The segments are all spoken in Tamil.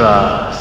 மெட்ராஸ்.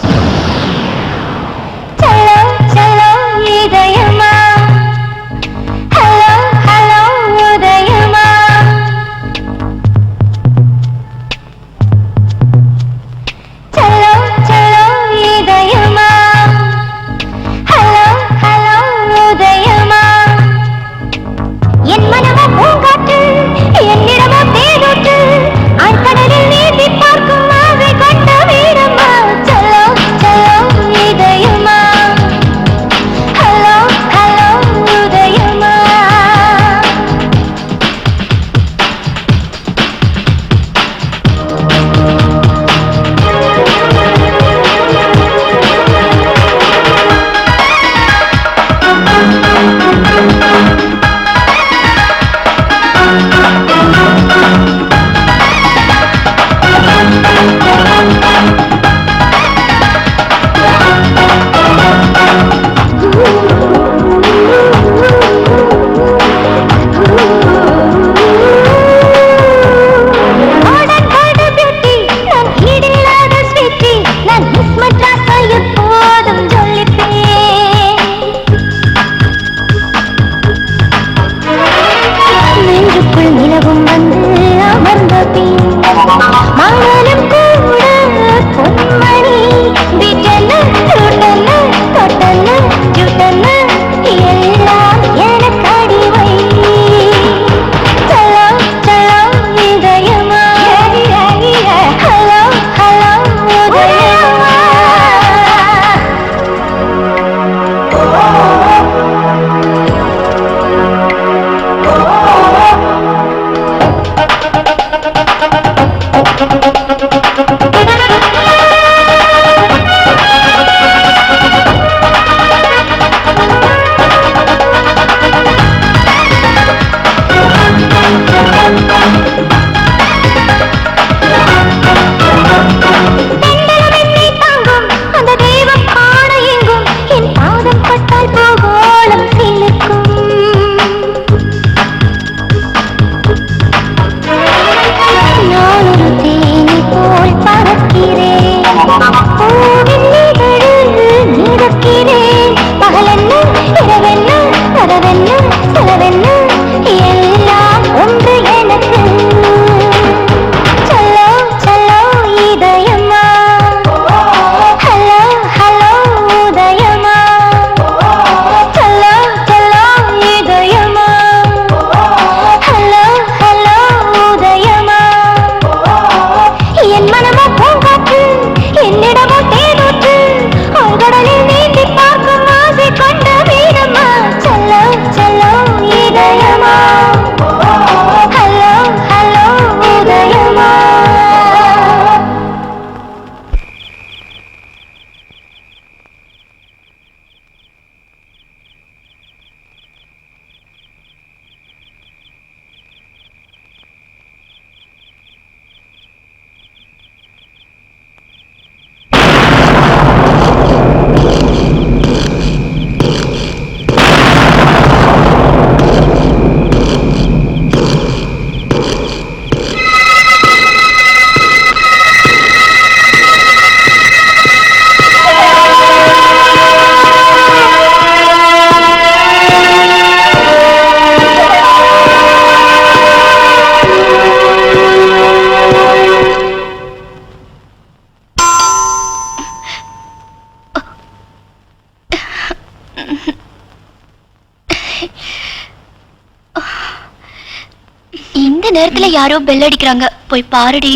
நேரத்துல யாரோ பெல் அடிக்கிறாங்க, போய் பாருடி.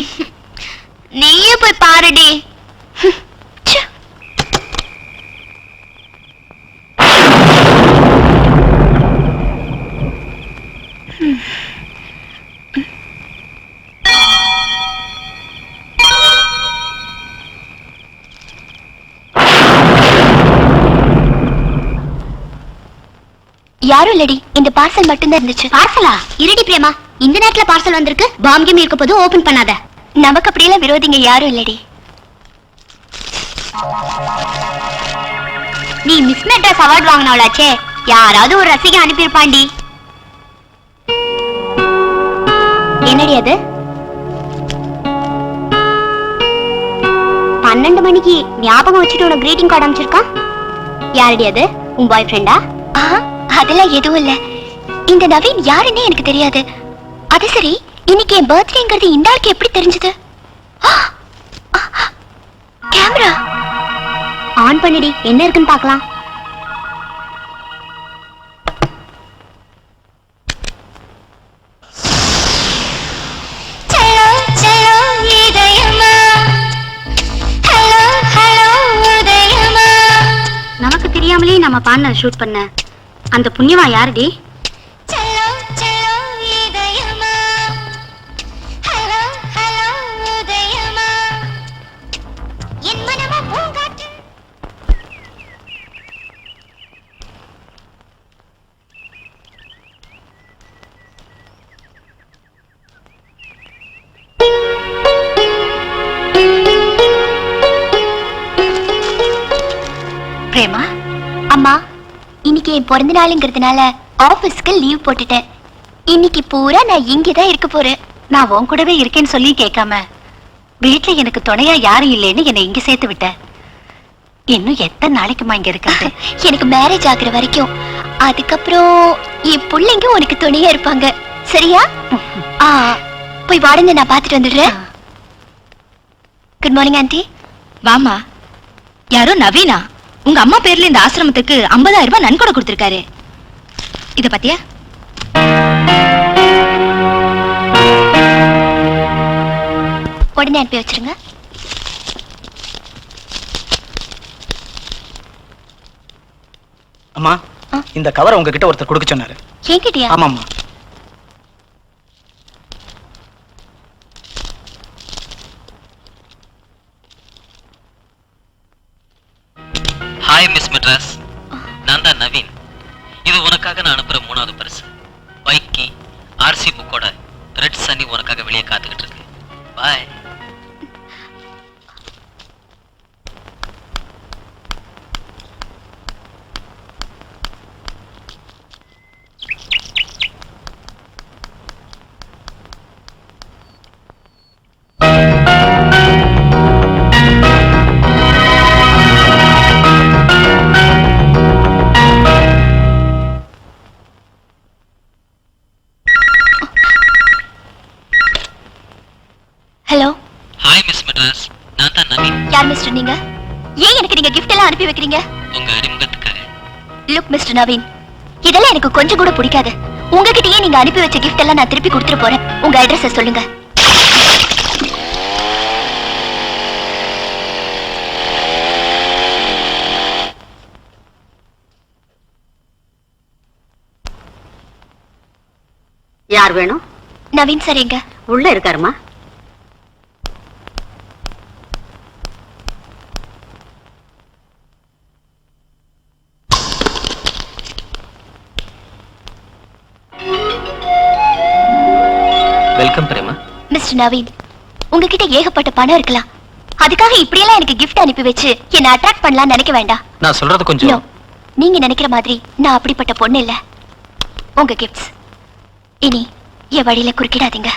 நீயே போய் பாருடி. யாரும் இல்லடி, இந்த பார்சல் மட்டும்தான் இருந்துச்சு. பார்சலா? இருடி பிரேமா, இந்த நேரத்துல பார்சல் வந்திருக்கு. பாம்கியம் இருக்க போது ஓபன் பண்ணாத. நமக்கு அப்படியெல்லாம் விரோதிங்க யாரும் இல்லடி. நீ மிஸ் மெட்ராஸ் அவார்ட் வாங்கினவளாச்சே, யாராவது ஒரு ரசிகை அனுப்பியிருப்பாண்டி. என்னடி அது? 12 மணிக்கு ஞாபகம் வச்சுட்டு உனக்கு கிரீட்டிங் கார்டு அனுப்பிச்சிருக்கான். யாரடி அது? உன் பாய் ஃப்ரெண்டா? அதெல்லாம் எதுவும் இல்ல. இந்த நவீன் யாருன்னே எனக்கு தெரியாது. அது சரி, இன்னைக்கு என் பர்த்டேங்கிறது இந்த ஆளுக்கு எப்படி தெரிஞ்சது? கேமரா ஆன் பண்ணிடி, என்ன இருக்குன்னு பார்க்கலாம். நமக்கு தெரியாமலே நம்ம பாடின ஷூட் பண்ண அந்த புண்ணியமா யாருடி? பிரேமா, அம்மா இன்னைக்கு என் பிறந்த நாளுங்கிறதுனால ஆபீஸ்க்கு லீவ் போட்டுட்டேன். இன்னைக்கு பூரா நான் இங்கதான் இருக்க போறேன். நான் உன் கூடவே இருக்கேன்னு சொல்லி கேட்காம வீட்டுல எனக்கு துணையா யாரும் இல்லைன்னு என்னை இங்க சேர்த்து விட்ட. இன்னும் எத்தனை நாளைக்குமா இங்க இருக்காது? எனக்கு மேரேஜ் ஆகுற வரைக்கும். அதுக்கப்புறம் என் பிள்ளைங்க உனக்கு துணையா இருப்பாங்க, சரியா? போய் வாடுங்க, நான் பாத்துட்டு வந்துடுறேன். Good morning aunty. வாமா. யாரோ நவீனா உங்க அம்மா பேர்ல இந்த ஆசிரமத்துக்கு 50,000 ரூபாய் நன்கொடை கொடுத்திருக்காரு. இத பத்தியா? உடனே அனுப்பி வச்சிருங்க. அம்மா, இந்த கவரை உங்ககிட்ட ஒருத்தர் கொடுக்க சொன்னாரு. என்கிட்டயா? ஆமாம்மா. ஹாய் மிஸ் மெட்ராஸ், நான் தான் நவீன். இது உனக்காக நான் அனுப்புற 3வது பரிசு. பைக்கி ஆர்சி புக்கோட ரெட் சனி உனக்காக வெளியே காத்துக்கிட்டு இருக்கு. பாய். ஹலோ. ஹாய் மிஸ் மெட்ராஸ், நான் தான் நவீன். யார் மிஸ்டர் நீங்க? ஏன் எனக்கு நீங்க கிஃப்ட் எல்லாம் அனுப்பி வைக்கிறீங்க? உங்க அறிமுகத்துக்காக. லுக் மிஸ்டர் நவீன், இதெல்லாம் எனக்கு கொஞ்சம் கூட பிடிக்காது. உங்ககிட்டயே நீங்க அனுப்பி வச்ச கிஃப்ட் எல்லாம் நான் திருப்பி கொடுத்துட்டு போறேன். உங்க அட்ரஸ் சொல்லுங்க. யார் வேணும்? நவீன் சார் எங்க? உள்ள இருக்காருமா. வெல்கம் பிரேமா. மிஸ்டர் நவீன், உங்ககிட்ட ஏகப்பட்ட பணம் இருக்கலாம். அதுக்காக இப்படியெல்லாம் எனக்கு கிஃப்ட் அனுப்பி வச்சு என்ன அட்ராக்ட் பண்ணலாம் நினைக்க வேண்டாம். நான் சொல்றது கொஞ்சம். நீங்க நினைக்கிற மாதிரி நான் அப்படிப்பட்ட பொண்ணு இல்ல. உங்க கிஃப்ட்ஸ் இனி என் வழியில குறுக்கிடாதீங்க.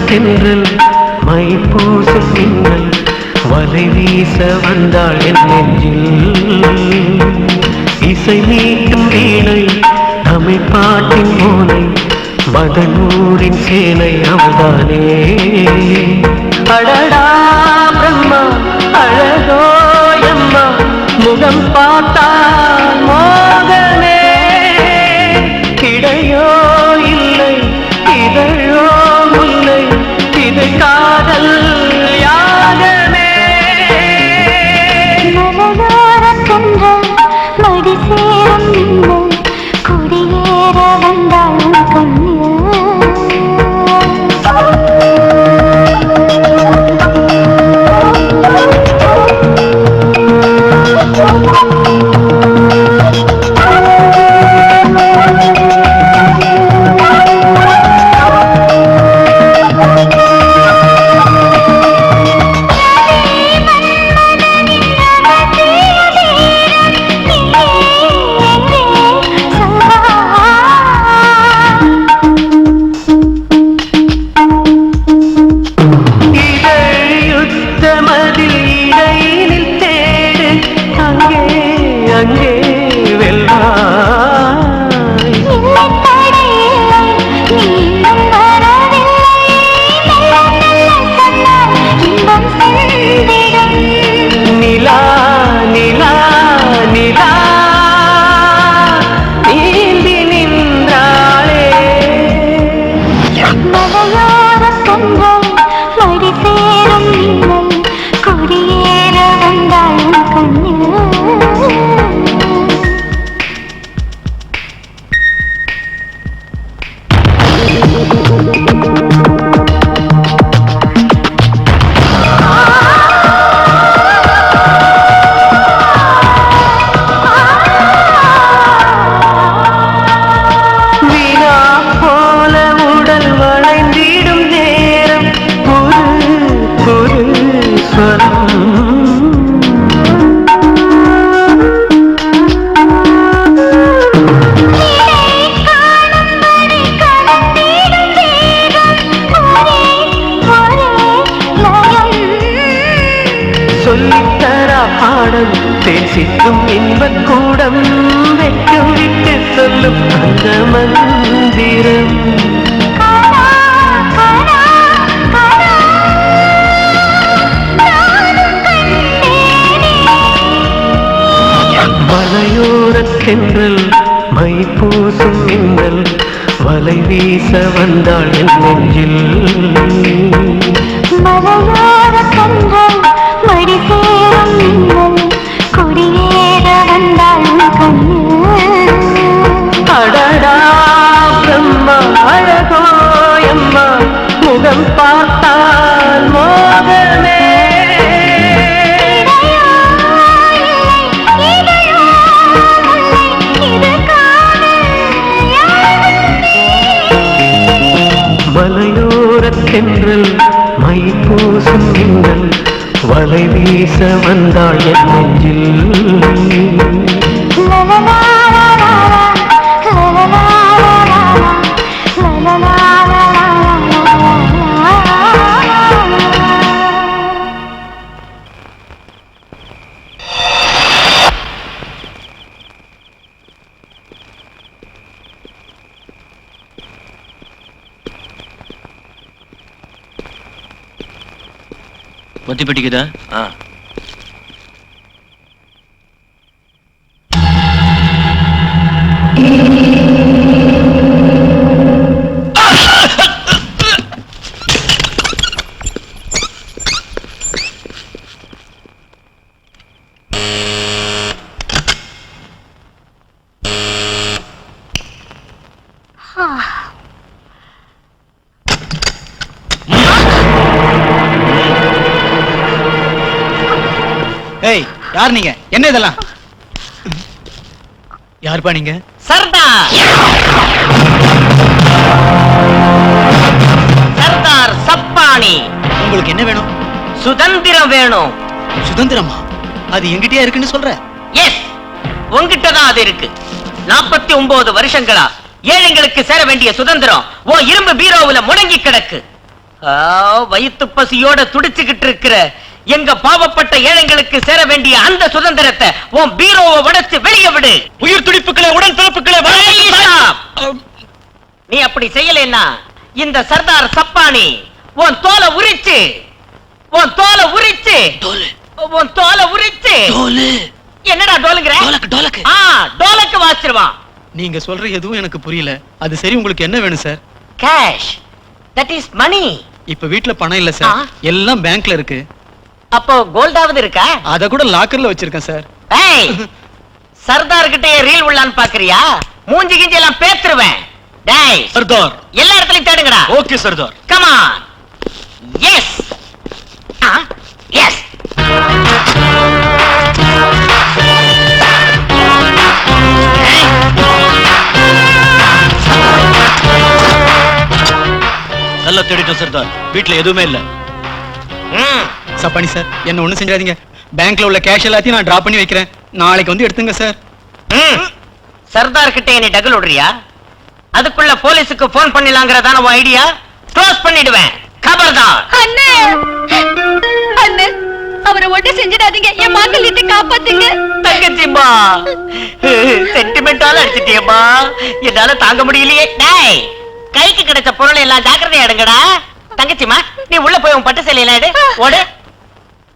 தென்றல் மை பூசும் மின்னல் வலை வீச வந்தாள் என் நெஞ்சில். இசை மீட்டும் வீணை தமிழ் பாட்டின் மூனை மதனூரின் சேனை அவள்தானே. அடடா பிரம்மா அழகோ எம்மா முகம் பார்த்தால் மோகமே. இடையோ இல்லை இதழோ முல்லை இது காதல் யாகமே. மடி சேரும் குடியேற வந்தாள் கண்ணு. சொல்லித்தரா பாடம் பேசிக்கும் இன்பக் கூடம் வெட்கம் விட்டு சொல்லும் அந்த மந்திரம். மலையோரத் தென்றல் மை பூசும் மின்னல் வலை வீச வந்தாள் என் நெஞ்சில். மலையோரத் தென்றல் மடி சேரும் மின்னல் குடியேற வந்தாள் கண்ணு. அடடா பிரம்மா அழகோ எம்மா முகம் பார்த்தால் மோகமே. மலையோரத் தென்றல் மை பூசும் மின்னல் வலை வீச வந்தாள் என் நெஞ்சில். மத்தி பெட்டிக்குதா? ஏய், யார் நீங்க? என்ன இதெல்லாம்? யாருப்பா நீங்க? சர்தார் சர்தார் சப்பானி. உங்களுக்கு என்ன வேணும்? சுதந்திரம் வேணும். சுதந்திரமா? அது என்கிட்டயே இருக்குன்னு சொல்ற? எஸ், உங்ககிட்ட தான் அது இருக்கு. 49 வருஷங்களா ஏழைங்களுக்கு சேர வேண்டிய சுதந்திரம் ஓ இரும்பு பீரோவுல முடங்கி கிடக்கு. வயிற்று பசியோட துடிச்சுக்கிட்டு இருக்கிற எங்க பாவப்பட்ட ஏழைங்களுக்கு சேர வேண்டிய அந்த சுதந்திரத்தை உன் பீரோவை உடைச்சு வெளியே விடு. உயிர் துடிப்புக்களை, உடன் பிறப்புக்களை நீ அப்படி செய்யலைன்னா இந்த சர்தார் சப்பானி உன் தோலை உரிச்சு உன் தோலை உரிச்சு உன் தோலை உரிச்சு என்னடா டோலுங்கிற டோலக்கு வாசிச்சிருவான். நீங்க சொல்ற எதுவும் எனக்கு புரியல. அது சரி, உங்களுக்கு என்ன வேணும் சார்? கேஷ், தட் இஸ் மணி. இப்ப வீட்ல பணம் இல்ல சார், எல்லாம் பேங்க்ல இருக்கு. அப்போ கோல்டாவது இருக்கா? அத கூட லாக்கர்ல வச்சிருக்கேன் சார். ஏய், சர்தார் கிட்டே ரீல் உள்ளான்னு பாக்குறியா? மூஞ்சி கிஞ்சி எல்லாம் பேத்துருவேன். டேய் சர்தார், எல்லா இடத்துலயும் தேடுங்கடா. Okay Sardar. Come on. Yes yes. நல்லா தேடிட்டோம் சர்தார், வீட்ல எதுவுமே இல்ல. சப்பானி சார், என்ன ஒண்ணும் செஞ்சாதீங்க. பேங்க்ல உள்ள கேஷ் எல்லாத்தையும் நான் டிராப் பண்ணி வைக்கிறேன். நாளைக்கு வந்து எடுத்துங்க சார். சர்தார் கிட்ட நீ டகுல் விடுறியா? அதுக்குள்ள போலீஸுக்கு போன் பண்ணிடலாங்கிறதான உன் ஐடியா? க்ளோஸ் பண்ணிடுவேன். கபர்தார். அண்ணே அண்ணே, அவரை ஒண்ணு செஞ்சிடாதீங்க, என் மாங்கல்யத்தை காப்பாத்துங்க. தங்கச்சிம்மா, சென்டிமெண்டால அடிச்சிட்டியம்மா, என்னால தாங்க முடியலையே. டேய், கைக்கு கிடைச்ச பொருளை எல்லாம் ஜாக்கிரதையா எடுங்கடா. தங்கச்சிம்மா, நீ உள்ள போய் உன் பட்டு சேலையில எடு. ஓடு.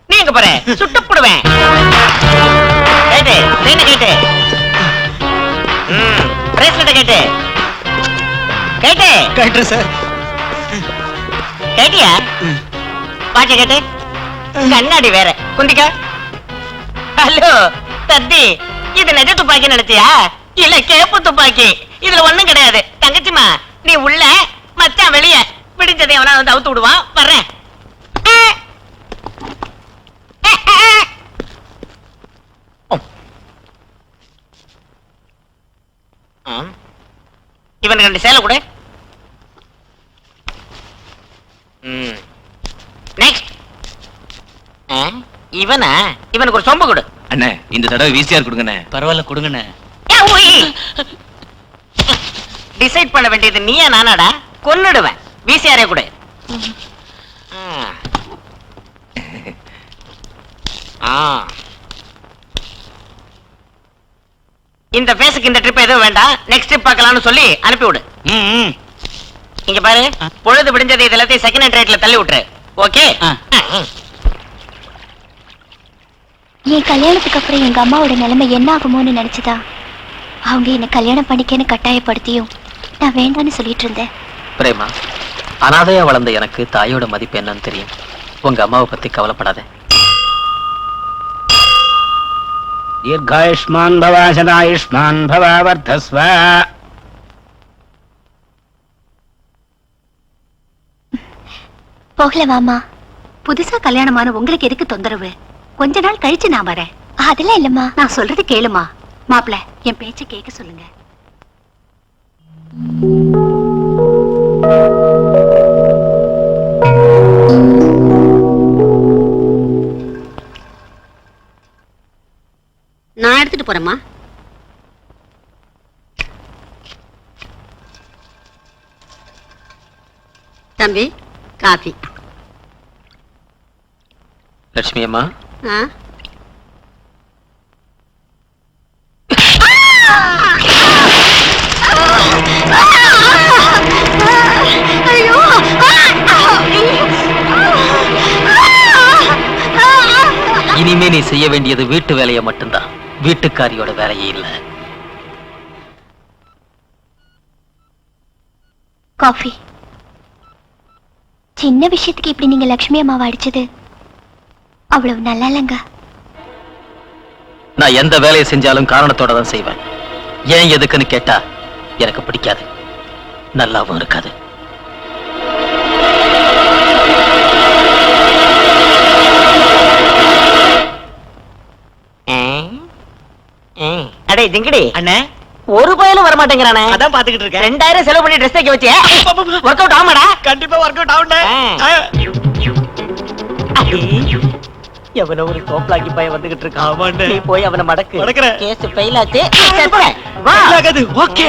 நீ எங்க போற? சுட்டு புடுவேன். கேட்டு செயின் கேட்டு, பிரேஸ்லெட் கேட்டு கேட்டு கரெக்ட் சார். கேட்டியா? பாச்ச கேட்டு, கண்ணாடி வேற குந்திக்க. ஹலோ தத்தி, இது நெஜ துப்பாக்கி நினைச்சியா? இல்ல கேப்பு துப்பாக்கி. இதுல ஒண்ணும் கிடையாது. தங்கச்சிமா, நீ உள்ள, மச்சான் வெளிய. பிடிச்சதை அவனா வந்து அவுத்து விடுவான். வர்றேன். இவனுக்கு 2 சேலை கொடு. நெக்ஸ்ட் இவனா? இவனுக்கு ஒரு சொம்பு கொடு. அண்ணே, இந்த தடவை விசிஆர் கொடுங்கண்ணே. பரவாயில்ல, கொடுங்கண்ணே. டிசைட் பண்ண வேண்டியது நீயா நானாடா? கொன்னுடுவேன். விசிஆரே கொடு. இந்த பேசுக்கு இந்த ட்ரிப் எதுவும் வேண்டாம். நெக்ஸ்ட் ட்ரிப் பார்க்கலாம்னு சொல்லி அனுப்பி விடு. இங்க பாரு, பொழுது விடிஞ்சது இது எல்லாத்தையும் செகண்ட் ஹேண்ட் ரேட்ல தள்ளி விட்டுரு. ஓகே? என் கல்யாணத்துக்கு அப்புறம் எங்க அம்மாவோட நிலைமை என்ன ஆகுமோன்னு நினைச்சுதா அவங்க என்ன கல்யாணம் பண்ணிக்கன்னு கட்டாயப்படுத்தியும் நான் வேண்டான்னு சொல்லிட்டு இருந்தேன். பிரேமா, அனாதையா வளர்ந்த எனக்கு தாயோட மதிப்பு என்னன்னு தெரியும். உங்க அம்மாவை பத்தி கவலைப்படாத. தீர்காயுஷ்மான் பவ சதாயுஷ்மான் பவ வர்தஸ்வ. போகலவாமா? புதுசா கல்யாணமான உங்களுக்கு எதுக்கு தொந்தரவு? கொஞ்ச நாள் கழிச்சு நான் வரேன். அதெல்லாம் இல்லம்மா. நான் சொல்றது கேளுமா. மாப்பிள, என் பேச்ச கேட்க சொல்லுங்க. நான் எடுத்துட்டு போறேம்மா. தம்பி, காபி. லட்சுமி அம்மா, இனிமே நீ செய்ய வேண்டியது வீட்டு வேலையை மட்டும்தான், வீட்டுக்காரியோட வேலையே இல்ல. காஃபி. சின்ன விஷயத்துக்கு இப்படி நீங்க லட்சுமி அம்மாவை அடிச்சது அவ்வளவு நல்லா இல்லைங்க. நான் எந்த வேலையை செஞ்சாலும் காரணத்தோட தான் செய்வேன். ஏன் எதுக்குன்னு கேட்டா எனக்கு பிடிக்காது, நல்லாவும் இருக்காது. அடே ஜிங்கடி அண்ணே, ஒரு பயலும் வர மாட்டேங்கிறானே. அதான் பாத்துக்கிட்டு இருக்கேன். 2000 செலவு பண்ணி ட்ரெஸ் தைக்க வச்சே. ஒர்க் அவுட் ஆமாடா? கண்டிப்பா ஒர்க் அவுட் ஆகும்டா. எவனோ ஒரு தோப்லாக்கி பையன் வந்துகிட்டு இருக்கான். ஆமாண்டே. நீ போய் அவனை மடக்கு. மடக்குறேன். கேஸ் ஃபெயில் ஆச்சு. வா. ஆகாது. ஓகே.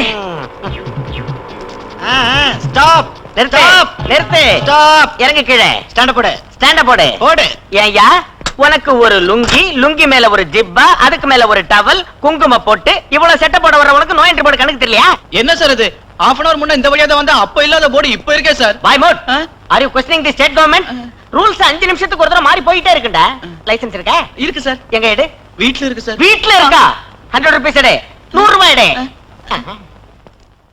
ஸ்டாப். நிறுத்து. நிறுத்து. ஸ்டாப். இறங்கு கீழே. ஸ்டாண்ட் போடு. ஸ்டாண்ட போடு. போடு. ஏய்யா, உனக்கு ஒரு லுங்கி, லுங்கி மேல ஒரு ஜிப்பா, அதுக்கு மேல ஒரு டவல், குங்கும போட்டு இவ்வளவு செட்டப் போட வர உனக்கு நோய் என்ட்ரி போர்டு கணக்கு தெரியலையா? என்ன சார் இது? half an hour முன்ன இந்த வழியா தான் வந்தா அப்ப இல்லாத போர்டு இப்ப இருக்கே சார். பாய் மோட், are you questioning the state government? Rules 5 நிமிஷத்துக்கு ஒரு தடவை மாறி போயிட்டே இருக்குடா. லைசென்ஸ் இருக்கா? இருக்கு சார். எங்க எடு? வீட்ல இருக்கு சார். வீட்ல இருக்கா? 100 rupees எடு. 100 ரூபாய் எடு.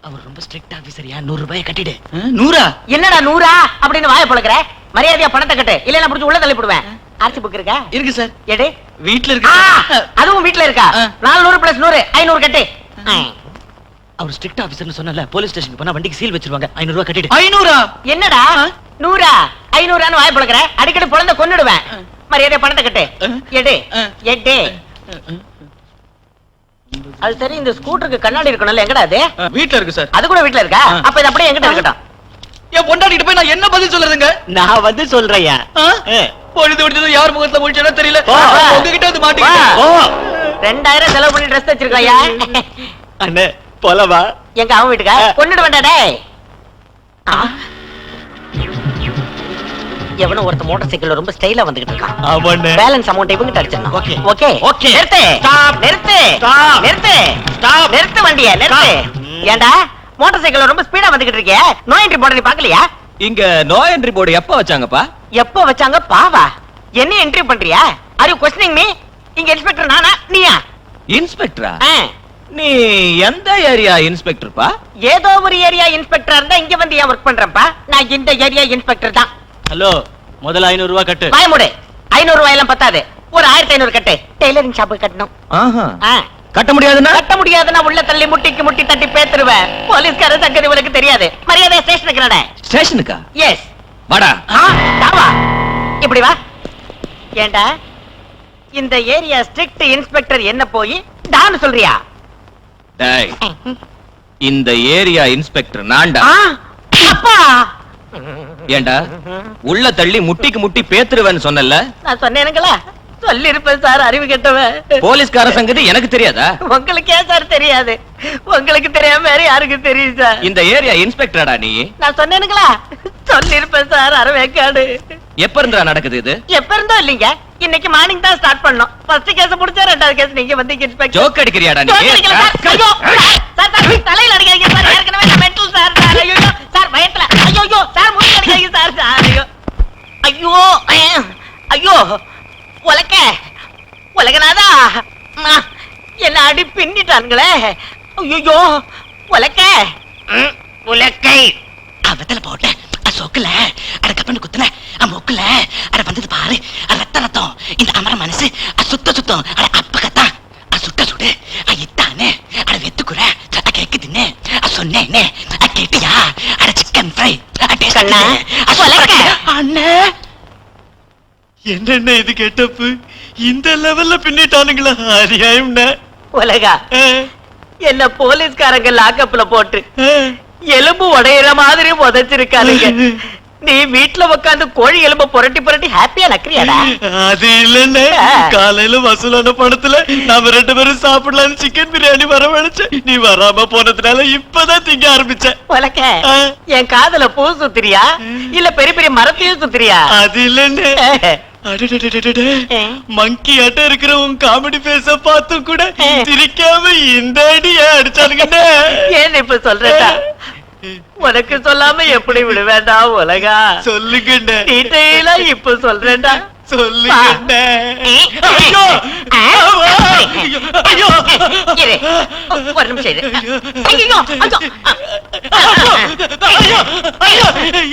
அவர் ரொம்ப ஸ்ட்ரிக்ட் ஆபீசர்யா, 100 ரூபாயை கட்டிடு. 100? என்னடா 100 அப்படின்னு வாயை பொளக்குற? மரியாதையா பணத்தை கட்டு, இல்லைன்னா புடிச்சு உள்ள தள்ளி போடுவேன். ஆர்சி புக் இருக்கா? இருக்கு சார். எடு. வீட்ல இருக்கு. அதுவும் வீட்ல இருக்கா? 400 பிளஸ் 100 500 கட்டு. அவர் ஸ்ட்ரிக்ட் ஆபீசர்னு சொன்னல, போலீஸ் ஸ்டேஷனுக்கு போனா வண்டிக்கு சீல் வச்சிருவாங்க. 500 ரூபாய் கட்டிடு. 500? என்னடா 100 500 வாயை பொளக்குற? அடிக்கடி பொளந்த கொன்னுடுவேன். மரியாதையா பணத்தை கட்டு. எடு. எடு. அது சரி, இந்த ஸ்கூட்டருக்கு கண்ணாடி இருக்கணும்ல, எங்கடா அது? வீட்ல இருக்கு சார். அது கூட வீட்ல இருக்கா? அப்ப இது அப்படியே என்கிட்ட இருக்கட்டும். என் பொண்டாட்டிட்ட போய் நான் என்ன பதில் சொல்றதுங்க? நான் வந்து சொல்றேயா. பொழுது விடுறது யார் முகத்துல முடிச்சா தெரியல. ஓ. உங்ககிட்ட வந்து மாட்டிக்கிட்டேன். 2000 செலவு பண்ணி ட்ரெஸ் வச்சிருக்காயா? அண்ணே போலவா? எங்க அவன் வீட்டுக்கா? கொன்னுட வேண்டாம் டேய். எவனோ ஒருத்த மோட்டார் சைக்கிள்ல ரொம்ப ஸ்டைலா வந்துகிட்டு இருக்கான். ஆமாண்ணே. பேலன்ஸ் அமௌண்ட் இவங்க அடிச்சிடணும். ஓகே. ஓகே. ஓகே. நிறுத்து. ஸ்டாப். நிறுத்து. ஸ்டாப். நிறுத்து. ஸ்டாப். நிறுத்து வண்டியை நிறுத்து. ஏண்டா மோட்டார் சைக்கிள்ல ரொம்ப ஸ்பீடா வந்துகிட்டு இருக்கே, நோ என்ட்ரி போர்டு நீ பாக்கலையா? இங்க நோ என்ட்ரி போர்டு எப்ப வச்சாங்கப்பா? எப்ப வச்சாங்க? பாவா என்ன என்ட்ரி பண்றியா? R you questioning me? இங்க இன்ஸ்பெக்டர் நானா நீயா? இன்ஸ்பெக்டரா? ஆ. நீ எந்த ஏரியா இன்ஸ்பெக்டர்ப்பா? ஏதோ ஒரு ஏரியா இன்ஸ்பெக்டரா இருந்தா இங்க வந்து ஏன் ஒர்க் பண்றப்பா? நான் இந்த ஏரியா இன்ஸ்பெக்டர் தான். ஹலோ, முதல்ல 500 ரூபாய் கட்டு. வாய மூடு. 500 ரூபாய் எல்லாம் பத்தாது, ஒரு 1500 கட்டு. டெய்லரிங் ஷாப்புக்கு கட்டணும். ஆஹா. ஆ. கட்ட முடியாதுன்னா? கட்ட முடியாதுன்னா உள்ள தள்ளி முட்டிக்கு முட்டி தட்டி பேத்துருவேன். போலீஸ்கார சங்கதி உனக்கு தெரியாது. மரியாதை ஸ்டேஷனுக்கு நட. ஸ்டேஷனுக்கா? எஸ். வாடா. தாவா. இப்படி வா. ஏண்டா இந்த ஏரியா ஸ்ட்ரிக்ட் இன்ஸ்பெக்டர் என்ன போய் டான்னு சொல்றியா? டேய், இந்த ஏரியா இன்ஸ்பெக்டர் நான்டா. அப்பா, ஏண்டா உள்ள தள்ளி முட்டிக்கு முட்டி பேத்துருவேன்னு சொன்னல? நான் சொன்னேனுங்களா? சொல்லி இருப்பேன் சார், அறிவு கெட்டவன். போலீஸ்கார சங்கதி எனக்கு தெரியாதா? உங்களுக்கு ஏன் சார் தெரியாது? உங்களுக்கு தெரியாம வேற யாருக்கு தெரியும் சார்? இந்த ஏரியா இன்ஸ்பெக்டரடா நீ? நான் சொன்னேனுங்களா? சொல்லி இருப்பேன் சார், அரவேக்காடு. எப்ப இருந்தா நடக்குது இது? எப்ப இருந்தோ இல்லீங்க, இன்னைக்கு மார்னிங் தான் ஸ்டார்ட் பண்ணோம். ஃபர்ஸ்ட் கேஸ் முடிச்சா, ரெண்டாவது கேஸ் நீங்க வந்து இன்ஸ்பெக்டர். ஜோக் அடிக்கிறியாடா நீ? ஜோக் அடிக்கல சார். ஐயோ சார், சார் தலையில அடிக்காதீங்க சார், ஏற்கனவே நான் மென்டல் சார். ஐயோ சார், பயத்துல. ஐயோ சார், முடிச்சு அடிக்காதீங்க சார். ஐயோ ஐயோ ஐயோ, உலக்க உலகநாதா, என்ன அடி பின்னிட்டானுங்களே. ஐயோ உலக்க உலக்கை அவத்துல போட்ட சொக்குல அட கப்பன்னு குத்துன மூக்குல அட வந்தது பாரு, ரத்த ரத்தம் இந்த அமர மனசு சுத்த சுத்தம் அட அப்பகத்தான் சுட்ட சுடு இத்தானே அட வெத்துக்குற கேக்குதுன்னு சொன்னேனே கேட்டியா? அட சிக்கன் ஃப்ரை கண்ணா அண்ணே, என்னென்ன இது கெட்டப்பு? இந்த லெவல்ல பின்னிட்டானுங்களா? அநியாயம்ண்ணே. உலகா, என்ன போலீஸ்காரங்க லாக்கப்ல போட்டு எலும்பு உடையிற மாதிரி உதைச்சிருக்கானுங்க. நீ வீட்டுல உட்காந்து கோழி எலும்பு புரட்டி புரட்டி ஹாப்பியா நக்கறியாடா? அது இல்லன்னு காலையில வசூலான பணத்துல நாம 2 பேரும் சாப்பிடலாம்னு சிக்கன் பிரியாணி வரவழைச்சேன். நீ வராம போனதுனால இப்பதான் திங்க ஆரம்பிச்சேன். உலக, என் காதுல பூ சுத்துறியா இல்ல பெரிய பெரிய மரத்தையும் சுத்துறியா? அது இல்லன்னு மங்கி ஆட்ட இருக்கிற உன் காமெடி பேச பார்த்து கூட சிரிக்காம இந்த அடியா அடிச்சானுங்க. ஏன் இப்ப சொல்றா? உனக்கு சொல்லாம எப்படி விடுவேண்டா உலகா? சொல்லுங்க, டீட்டெயிலா இப்ப சொல்றேன்டா. சொல்லுங்க. ஒரு நிமிஷம் இரு.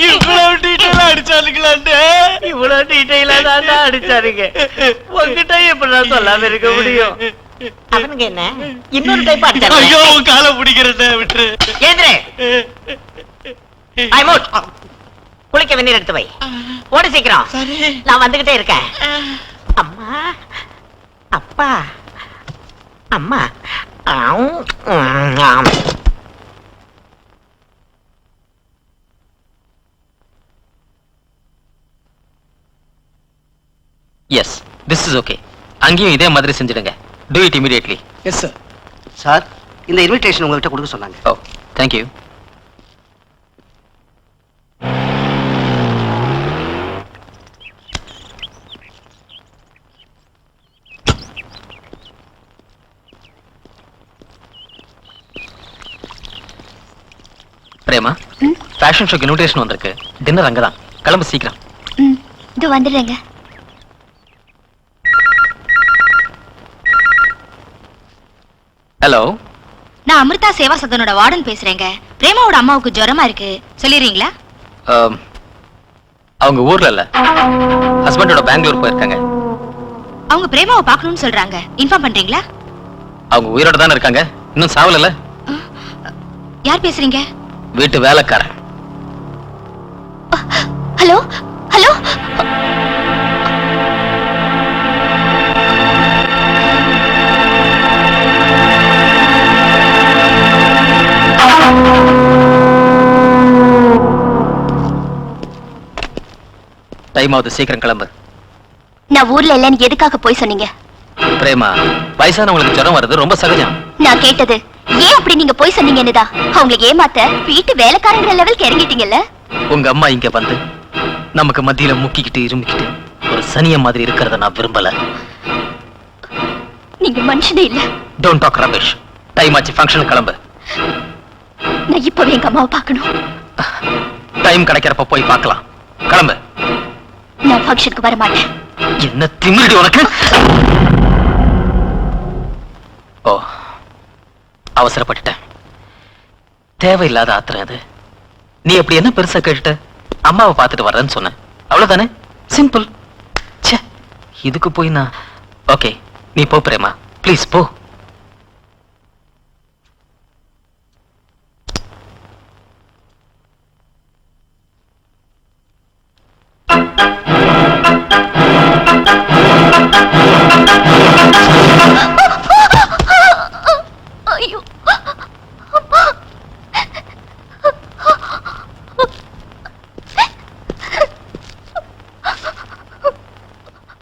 இவ்வளவு டீட்டெயிலா அடிச்சானுங்களாண்டே? இவ்வளவு டீட்டெயிலா தான் அடிச்சாருங்க. உங்ககிட்ட எப்படி சொல்லாம இருக்க முடியும்? அவனுங்க என்ன இன்னொரு டைப் அடிச்சாங்க. ஐயோ, காலை பிடிக்கிறத விட்டு ஏந்திரே. குளிக்க வெந்நீர் எடுத்து வை. ஓடி சீக்கிரம். நான் வந்துகிட்டே இருக்கேன். அம்மா, அப்பா, அம்மா. Yes, this is okay. அங்கேயும் இதே மாதிரி செஞ்சிடுங்க. Do it immediately. Yes sir. Sir, இந்த இன்விடேஷன் உங்கள்கிட்ட கொடுக்க சொன்னாங்க. Oh, thank you. Prema, fashion ஷோக்கு இன்விடேஷன் வந்திருக்கு. டின்னர் அங்கதான். கிளம்பு சீக்கிரம். இது வந்துடுறேங்க. ஹலோ, நான் அமிர்தா சேவா சதனோட வார்டன் பேசுறேங்க. பிரேமாவோட அம்மாவுக்கு ஜுரமா இருக்கு, சொல்லிடுறீங்களா? அவங்க ஊர்ல இல்ல, ஹஸ்பண்டோட பெங்களூர் போயிருக்காங்க. அவங்க பிரேமாவை பார்க்கணும்னு சொல்றாங்க, இன்ஃபார்ம் பண்றீங்களா? அவங்க உயிரோட தானே இருக்காங்க, இன்னும் சாவல. யார் பேசுறீங்க? வீட்டு வேலைக்காரன். ஹலோ ஹலோ, டைம் ஆகுது, சீக்கிரம் கிளம்பு. நான் ஊர்ல இல்லன்னு எதுக்காக போய் சொன்னீங்க? பிரேமா, வயசானவங்களுக்கு ஜுரம் வருது, ரொம்ப சகஜம். நான் கேட்டது ஏன் அப்படி நீங்க போய் சொன்னீங்கன்னுதான். அவங்களை ஏமாத்த வீட்டு வேலைக்காரங்கிற லெவலுக்கு இறங்கிட்டீங்கல்ல. உங்க அம்மா இங்க வந்து நமக்கு மத்தியில முக்கிக்கிட்டு இருமிக்கிட்டு ஒரு சனிய மாதிரி இருக்கிறத நான் விரும்பல. நீங்க மனுஷனே இல்ல. Don't talk rubbish. டைம் ஆச்சு, ஃபங்க்ஷன் கிளம்பு. நான் இப்பவே எங்க அம்மாவை பார்க்கணும். டைம் கிடைக்கிறப்ப போய் பார்க்கலாம். கிளம்பு. நான் ஃபங்க்ஷனுக்கு வர மாட்டேன். என்ன திமிருடி உனக்கு? ஓ, அவசரப்பட்டுட்டேன். தேவையில்லாத ஆத்திரம் அது. நீ எப்படி என்ன பெருசா கேட்டுட்ட? அம்மாவை பார்த்துட்டு வர்றேன்னு சொன்னேன், அவ்வளவுதானே? சிம்பிள். ச்சே, இதுக்கு போய் நான். ஓகே, நீ போ பிரேமா, ப்ளீஸ் போ.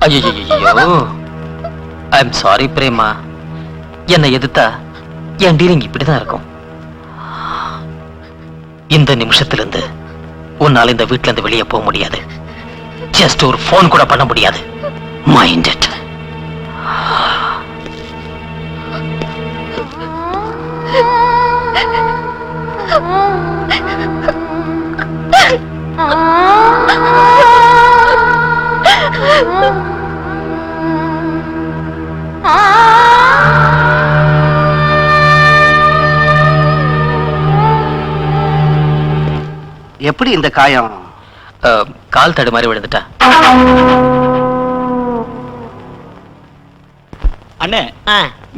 ஐயோ, ஐயோ, ஐ எம் சாரி பிரேமா. என்னை எதிர்த்தா என் டீலிங் இப்படிதான் இருக்கும். இந்த நிமிஷத்திலிருந்து உன்னால இந்த வீட்டுல இருந்து வெளியே போக முடியாது. ஜஸ்ட் ஒரு போன் கூட பண்ண முடியாது. Mind it. எப்படி இந்த காயம்? கால் தடு மாதிரி விழுந்துட்டா. அண்ணே,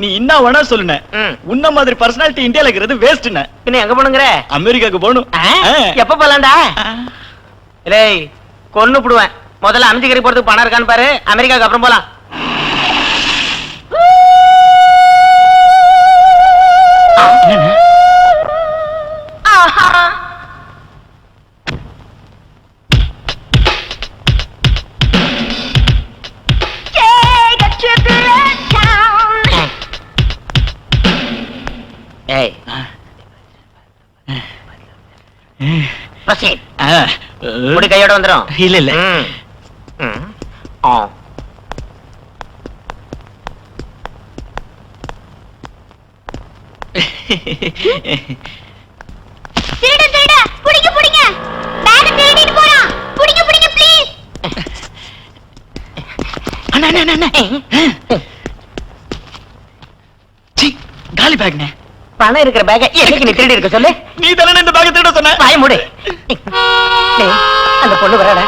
நீ என்ன வேணா சொல்லுன, உன்ன மாதிரி பர்சனாலிட்டி இந்தியால இருக்கிறது வேஸ்ட்னே. பின்ன எங்க போனுங்கற? அமெரிக்காக்கு போணும். எப்ப போலாம்டா? டேய், கொன்னு புடுவேன். முதல்ல அமெரிக்கா போறதுக்கு பணம் இருக்கான்னு பாரு, அமெரிக்காக்கு அப்புறம் போலாம். கையோட வந்துடும். இல்ல இல்ல, காலி பேக்னே. பணம் இருக்கிற பேக்க எதுக்கு நீ திருடி இருக்க சொல்லு? நீ தானே இந்த பேக்க திருட சொன்ன. வாய மூடு. டேய், அந்த பொண்ணு வரடா.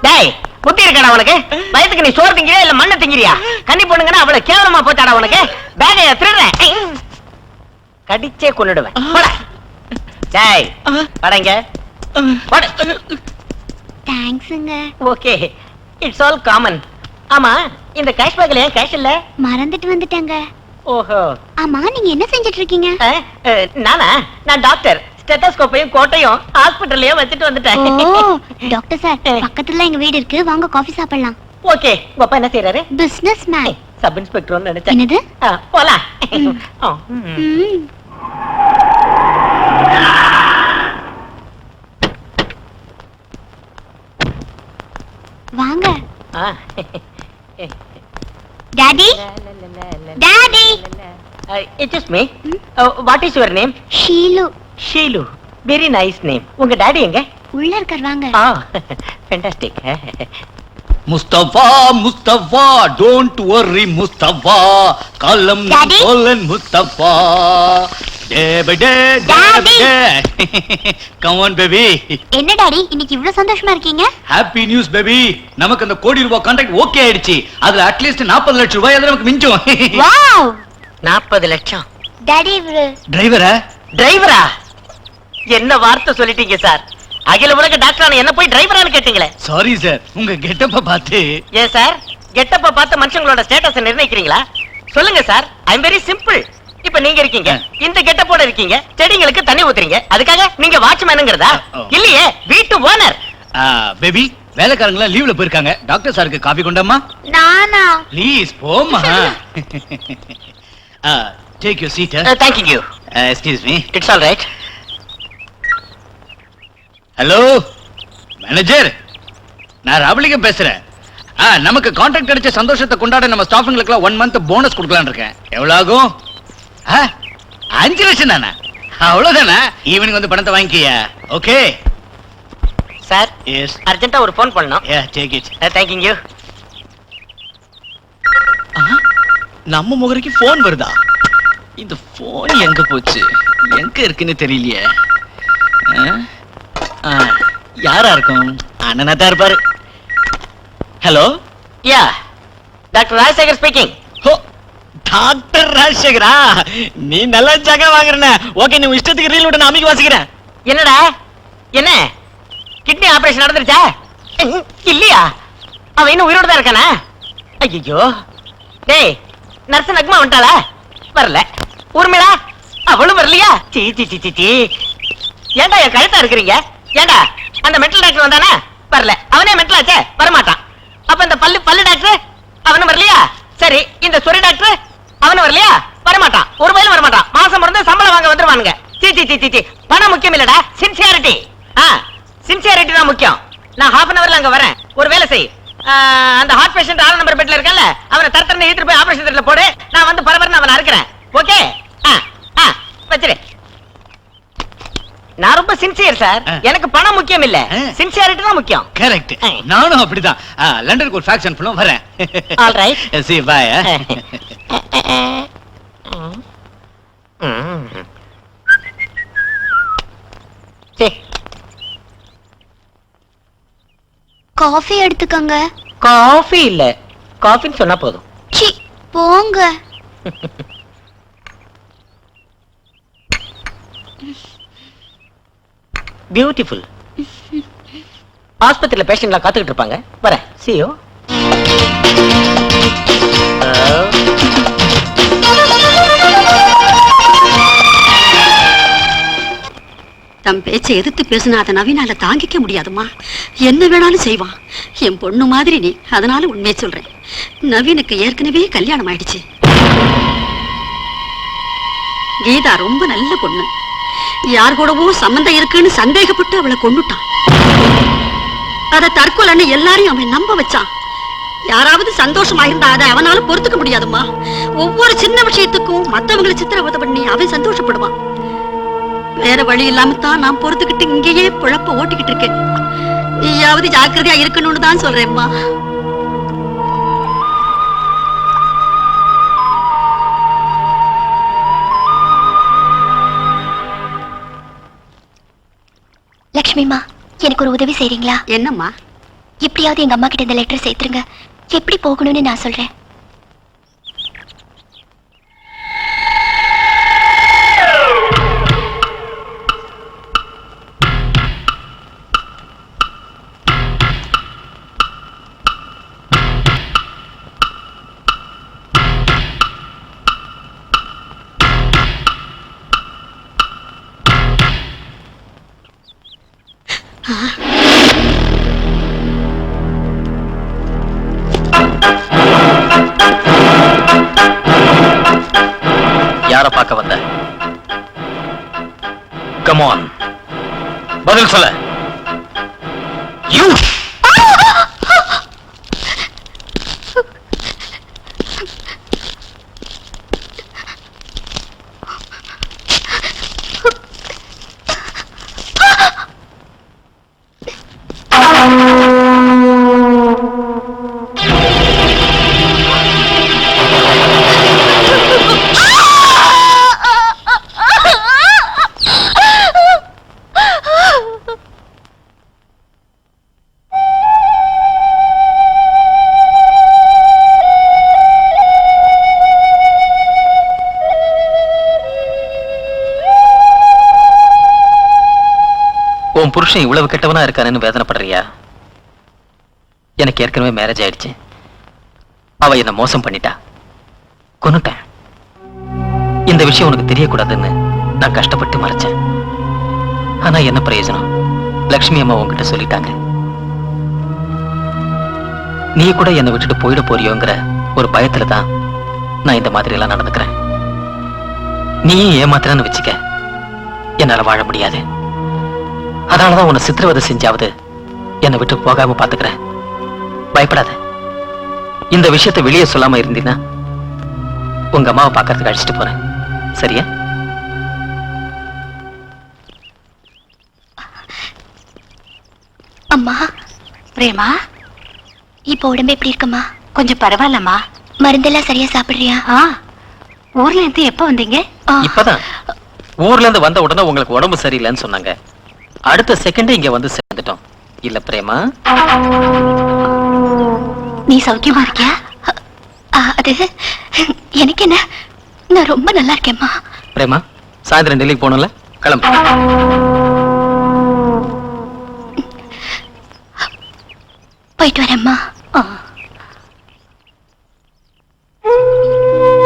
டேய், புத்தி இருக்கடா உனக்கு? வயசுக்கு நீ சோறு திங்கிறியா இல்ல மண்ணை திங்கிறியா? கன்னி பொண்ணுங்கன்னா அவளை கேவலமா போச்சாடா உனக்கு? பேக்க திருடுறேன், கடிச்சே கொன்னுடுவேன். போடா. டேய், வாடங்க. தேங்க்ஸ்ங்க. Okay, it's all common. ஆமா, இந்த கேஷ் பேக்ல ஏன் கேஷ் இல்ல? மறந்துட்டு வந்துட்டேங்க. ஓஹோ. ஆமா, நீங்க என்ன செஞ்சிட்டு இருக்கீங்க? நானா? நான் டாக்டர். ஸ்டெத்தோஸ்கோப்பையும் கோட்டையும் ஹாஸ்பிடல்லயே வச்சிட்டு வந்துட்டேன். டாக்டர் சார், பக்கத்துல எங்க வீடு இருக்கு, வாங்க காஃபி சாப்பிடலாம். ஓகே. உங்க அப்பா என்ன செய்யறாரு? Business man. சப் இன்ஸ்பெக்டர்னு நினைச்சேன். என்னது? போலாம். வாங்க. Daddy, daddy. Excuse me. What is your name? Sheelu. Sheelu. Very nice name. உங்க டாடி எங்க? உள்ள இருக்கார் வாங்க. Fantastic. Mustafa Mustafa don't worry Mustafa காலம் Daddy? கோலன் முஸ்தபா day by day Daddy? Come on baby. என்ன டாடி இன்னைக்கு இவ்வளவு சந்தோஷமா இருக்கீங்க? Happy news baby. நமக்கு அந்த கோடி ரூபாய் கான்ட்ராக்ட் ஓகே ஆயிடுச்சு. அதுல அட்லீஸ்ட் 40 லட்சம் ரூபாய் அதுல நமக்கு மிஞ்சும். வாவ் 40 லட்சம். டாடி இவரு டிரைவரா? டிரைவரா? என்ன வார்த்தை சொல்லிட்டீங்க சார். அகில உலக டாக்டரான என்ன போய் டிரைவரான்னு கேட்டீங்களே. சாரி சார், உங்க கெட்டப்ப பார்த்து. ஏன் சார் கெட்டப்ப பார்த்து மனுஷங்களோட ஸ்டேட்டஸ் நிர்ணயிக்கிறீங்களா? சொல்லுங்க sir. I am very simple. இப்ப நீங்க இருக்கீங்க, இந்த கெட்டப்போட இருக்கீங்க, செடிங்களுக்கு தண்ணி ஊத்துறீங்க, அதுக்காக நீங்க வாட்ச்மேனுங்கிறதா? இல்லையே, வீட்டு ஓனர். பேபி, வேலைக்காரங்களா லீவ்ல போயிருக்காங்க. டாக்டர் சாருக்கு காபி கொண்டாமா? நானா? ப்ளீஸ் போமா. Take your seat. Thank you. Excuse me. It's all right. Hello manager, நான் ராவலிங்கம் பேசுறேன். நமக்கு கான்ட்ராக்ட் கிடைச்ச சந்தோஷத்தை கொண்டாட நம்ம ஸ்டாஃபுங்களுக்கு 1 மந்த் போனஸ் கொடுக்கலாம்னு இருக்கேன். எவ்வளவு ஆகும்? 5 லட்சம் தானே? அவ்வளவுதானே? ஈவினிங் வந்து பணத்தை வாங்கிக்கியா? Okay sir, S. அர்ஜென்ட்டா ஒரு ஃபோன் பண்ணனும். Take it. Thank you. நம்ம முகரைக்கு போன் வருதா? இந்த போன் எங்க போச்சு? எங்க இருக்குன்னு தெரியலையே. யாரா இருக்கும்? அண்ணனா தான் இருப்பாரு. ஹலோ, யா, டாக்டர் ராஜசேகர் ஸ்பீக்கிங். ஹோ, டாக்டர் ராஜசேகரா? நீ நல்லா ஜாக வாங்குறன. ஓகே, நீ இஷ்டத்துக்கு ரீல் விட நான் அமைக்க வாசிக்கிறேன். என்னடா என்ன கிட்னி ஆபரேஷன் நடந்துருச்சா? இல்லையா? அவன் இன்னும் உயிரோட தான் இருக்கானா? ஐயோ, டேய், நர்ஸ் நக்மா வந்துட்டாளா? வரல. ஊர்மிளா அவளும் வரலையா? சீ சீ சீ சீ சீ. ஏன்டா என் கழுத்தா இருக்கிறீங்க? ஏன்டா அந்த மென்டல் டாக்டர் வந்தானா? வரல. அவனே மென்டல் ஆச்சே, வரமாட்டான். அப்ப இந்த பல்லு டாக்டர் அவனும் வரலையா? சரி, இந்த சொரி டாக்டர் அவனும் வரலையா? வரமாட்டான். ஒரு பயிலும் வரமாட்டான். மாசம் பிறந்து சம்பளம் வாங்க வந்துருவானுங்க. சீ சீ சீ சீ. பணம் முக்கியம் இல்லடா, சின்சியாரிட்டி. சின்சியாரிட்டி தான் முக்கியம். நான் half an hourல அங்க வரேன். ஒரு வேலை செய். அந்த ஹார்ட் பேஷண்ட் 6 நம்பர் பெட்ல இருக்கல, அவனை தரத்தரன்னு இழுத்துட்டு போய் ஆபரேஷன் தியேட்டர்ல போடு. நான் வந்து பரபரன்னு அவனை அறுக்கிறேன். ஓகே? வச்சிரு. நான் ரொம்ப சின்சியர் சார். எனக்கு பணம் முக்கியம் இல்ல, சின்சியாரிட்டி தான் முக்கியம். கரெக்ட். நானும் அப்படிதான். லண்டனுக்கு ஒரு ஃபேக்ஸ் அனுப்பணும், வரேன். All right. See bye. Coffee எடுத்துக்கங்க. காஃபி இல்ல, காஃபின்னு சொன்னா போதும். சி போங்க. பியூட்டிஃபுல். ஆஸ்பத்திரியில பேஷண்ட்லாம் காத்துக்கிட்டு இருப்பாங்க. வரேன். See you. தம் பேச்சை எதிர்த்து பேசினா அதை நவீனால தாங்கிக்க முடியாதுமா. என்ன வேணாலும் செய்வான். என் பொண்ணு மாதிரி நீ, அதனால உண்மையை சொல்றேன். நவீனுக்கு ஏற்கனவே கல்யாணம் ஆயிடுச்சு. கீதா ரொம்ப நல்ல பொண்ணு. யார் கூடவோ சம்பந்தம் இருக்குன்னு சந்தேகப்பட்டு அவளை கொன்னுட்டான். அத தற்கொலைன்னு எல்லாரையும் அவன் நம்ப வச்சான். யாராவது சந்தோஷமா இருந்தா அதை அவனால பொறுத்துக்க முடியாதுமா. ஒவ்வொரு சின்ன விஷயத்துக்கும் மத்தவங்களை சித்திரவதை பண்ணி அவன் சந்தோஷப்படுவான். வேற வழி இல்லாம தான் நான் பொறுத்துக்கிட்டு இங்கேயே பொழப்ப ஓட்டிக்கிட்டு இருக்கேன். நீயாவது ஜாக்கிரதையா இருக்கணும்னு தான் சொல்றேன்மா. லக்ஷ்மிமா, எனக்கு ஒரு உதவி செய்றீங்களா? என்னம்மா? எப்படியாவது எங்க அம்மா கிட்ட இந்த லெட்டர் சேர்த்துருங்க. எப்படி போகணும்னு நான் சொல்றேன். யார பார்க்க வந்த? கம் ஆன், பதில் சொல்ல. யூ உன் புருஷன் இவ்வளவு கெட்டவனா இருக்கானேன்னு வேதனைப்படுறியா? எனக்கு ஏற்கனவே மேரேஜ் ஆயிடுச்சு. அவ என்ன மோசம் பண்ணிட்டா, கொன்னுட்டேன். இந்த விஷயம் உனக்கு தெரியக்கூடாதுன்னு நான் கஷ்டப்பட்டு மறைச்சேன். ஆனா என்ன பிரயோஜனம்? லக்ஷ்மி அம்மா உன்கிட்ட சொல்லிட்டாங்க. நீ கூட என்னை விட்டுட்டு போயிட போறியோங்கிற ஒரு பயத்துல தான் நான் இந்த மாதிரி எல்லாம் நடந்துக்கிறேன். நீயும் ஏமாத்திரன்னு வச்சுக்க, என்னால வாழ முடியாது. அதனாலதான் உன்னை சித்திரவதை செஞ்சாவது என்னை விட்டு போகாம பாத்துக்கிறேன். பயப்படாத. இந்த விஷயத்தை வெளியே சொல்லாம இருந்தீன்னா உங்க அம்மாவை பார்க்கறதுக்கு அழைச்சிட்டு போறேன். சரியா? அம்மா. பிரேமா, இப்போ உடம்பு எப்படி இருக்குமா? கொஞ்சம் பரவாயில்லம்மா. மருந்தெல்லாம் சரியா சாப்பிடுறியா? ஊர்ல இருந்து எப்ப வந்தீங்க? இப்பதான் ஊர்ல இருந்து வந்த உடனே உங்களுக்கு உடம்பு சரியில்லைன்னு சொன்னாங்க. அடுத்த செகண்டே இங்க வந்து சேர்ந்துட்டோம். இல்ல பிரேமா? நீ சௌக்கியமா இருக்கியா? அது எனக்கு என்ன, நான் ரொம்ப நல்லா இருக்கேம்மா. பிரேமா, சாயந்தரம் டெல்லிக்கு போகணும்ல, கிளம்பு. போயிட்டு வரேம்மா.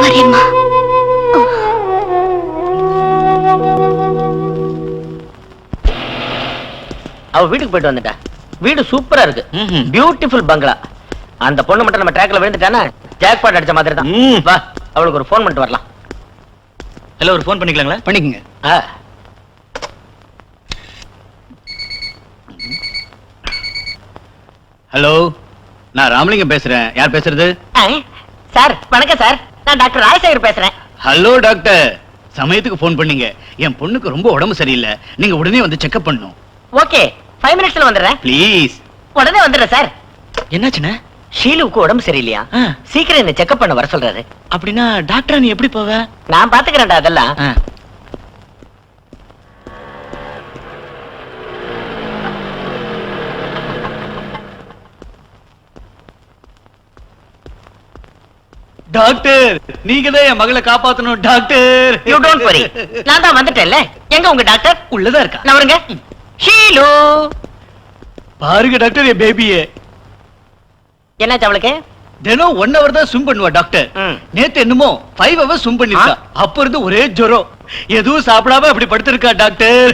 வரேம்மா. அவ வீட்டுக்கு போயிட்டு வந்துட்டா. வீடு சூப்பரா இருக்கு, பியூட்டிஃபுல் பங்களா. அந்த பொண்ணு மட்டும் நம்ம ட்ராக்ல விழுந்துட்டானா ஜாக்பாட் அடிச்ச மாதிரி தான். வா, அவளுக்கு ஒரு ஃபோன் பண்ணிட்டு வரலாம். ஹலோ, ஒரு ஃபோன் பண்ணிக்கலாங்களா? பண்ணிக்கங்க. ஹலோ, நான் ராமலிங்கம் பேசுறேன். யார் பேசுறது? சார் வணக்கம் சார், நான் டாக்டர் ராஜசேகர் பேசுறேன். ஹலோ டாக்டர், சமயத்துக்கு ஃபோன் பண்ணீங்க. என் பொண்ணுக்கு ரொம்ப உடம்பு சரியில்லை, நீங்க உடனே வந்து செக்அப் பண்ணணும். ஓகே, 5 மினிட்ஸ்ல வந்துடுறேன். ப்ளீஸ். உடனே வந்துடுறேன் சார். என்னாச்சுண்ணே? ஷீலுவுக்கு உடம்பு சரியில்லையா, சீக்கிரம் என்ன செக்அப் பண்ண வர சொல்றாரு. அப்படின்னா டாக்டர் நீ எப்படி போவ? நான் பாத்துக்கிறேன்டா அதெல்லாம். டாக்டர், நீங்க தான் என் மகளை காப்பாத்தணும் டாக்டர். யூ டோன்ட் வரி, நான் தான் வந்துட்டேன்ல. எங்க உங்க டாக்டர்? உள்ளதா இருக்கா. நான் வருங்க. ஷீலு பாருங்க டாக்டர், என் பேபியே. என்னாச்சு அவளுக்கு? தினம் 1 hour தான் ஸ்விம் பண்ணுவா டாக்டர். நேத்து என்னமோ 5 hours ஸ்விம் பண்ணிருக்கா. அப்ப இருந்து ஒரே ஜுரம், எதுவும் சாப்பிடாம அப்படி படுத்திருக்கா doctor.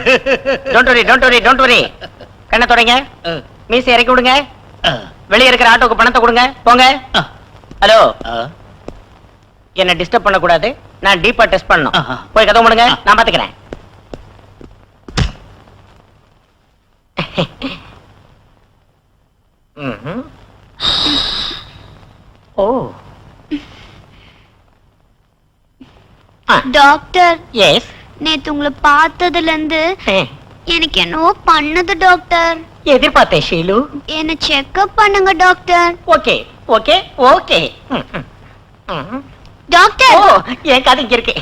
Don't worry, don't worry, don't worry. கண்ணை தொடங்க, மீசை இறக்கி விடுங்க, வெளியே இருக்கிற ஆட்டோக்கு பணத்தை கொடுங்க, போங்க. ஹலோ, என்ன டிஸ்டர்ப் பண்ண கூடாது. நான் டீப்பா டெஸ்ட் பண்ணணும். போய் கதவு மூடுங்க, நான் பாத்துக்கிறேன். ஓ டாக்டர், எஸ். நேத்து உங்களை பார்த்ததுல இருந்து எனக்கு என்னவோ பண்ணுது டாக்டர். எதிர்பார்த்தேன் ஷீலு. என்ன செக்அப் பண்ணுங்க doctor. Okay okay okay. Doctor, ஓ, என் கதை இங்க இருக்கு.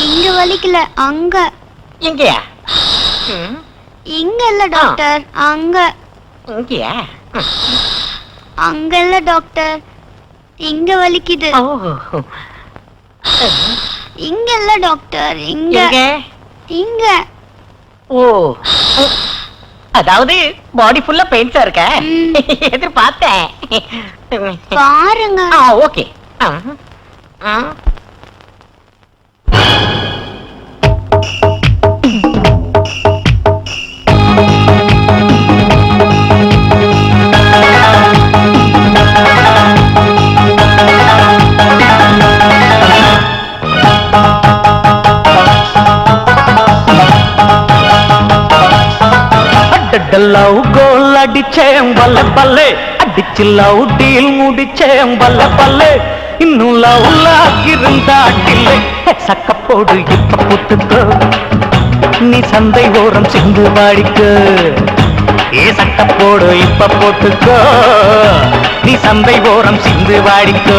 இங்க வலிக்கல, அங்க. எங்கயா? இங்க இல்ல டாக்டர், அங்க. இங்கயா? அங்க இல்ல டாக்டர், இங்க வலிக்குது. இங்க இல்ல டாக்டர், இங்க. இங்க. ஓ, அதாவது பாடி ஃபுல்லா பெயின்ஸா இருக்க. எதிர்பார்த்தேன். பாருங்க. ஓகே. லவ் கோல் அடிச்சேன் பல்ல பல்லே, அடிச்சு லவ் டீல் முடிச்சேன் பல்ல பல்லே. இன்னும் லவ் லாக் இருந்தாட்டில்லை, சக்கப்போடு இப்ப புத்துக்கோ, நீ சந்தை ஓரம் சிந்து வாடிக்க. ஏ சக்கப்போடு இப்ப போட்டுக்கோ, நீ சந்தை ஓரம் சிந்து வாடிக்க.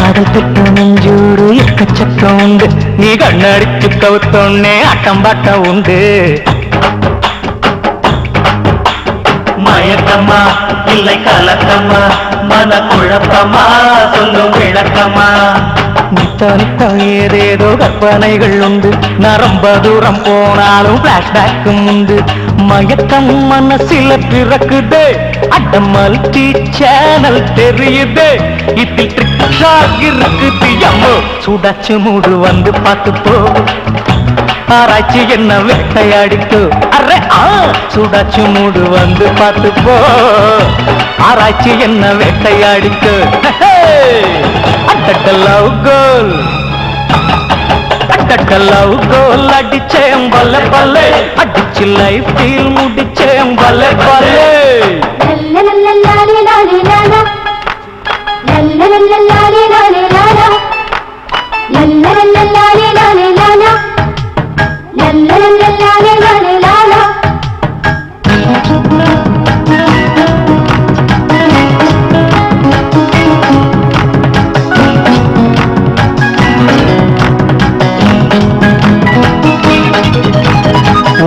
காதல் தொட்ட நெஞ்சோடு எக்கச்சக்கம் உண்டு நீ கண்ணடிச்சு கவுத்தோன்னே ஆட்டம் பாட்டம் உண்டு மயக்கமா இல்லை கலக்கமா மன குழப்பமா சொல்லும் விளக்கமா நித்தம் ஏதேதோ கற்பனைகள் உண்டு நான் ரொம்ப தூரம் போனாலும் பிளாஷ்பேக்கும் உண்டு மயக்கம் மனசில பிறக்குதே அட மல்டி சேனல் தெரியுதே இதில் ட்ரிக் இருக்குது அம்மோ சுடாச்சு மூடு வந்து பார்த்து போ ஆராய்ச்சி என்ன வேட்டையாடிக்கோ அரே சுடாச்சு மூடு வந்து பார்த்து போ ஆராய்ச்சி என்ன வேட்டையாடிக்கோ அட்டட்ட லவ் கோல் அடிச்சேன் பல்ல பல்லே அடிச்சு லைஃப் டீல் முடிச்சேன் பல்ல பல்லே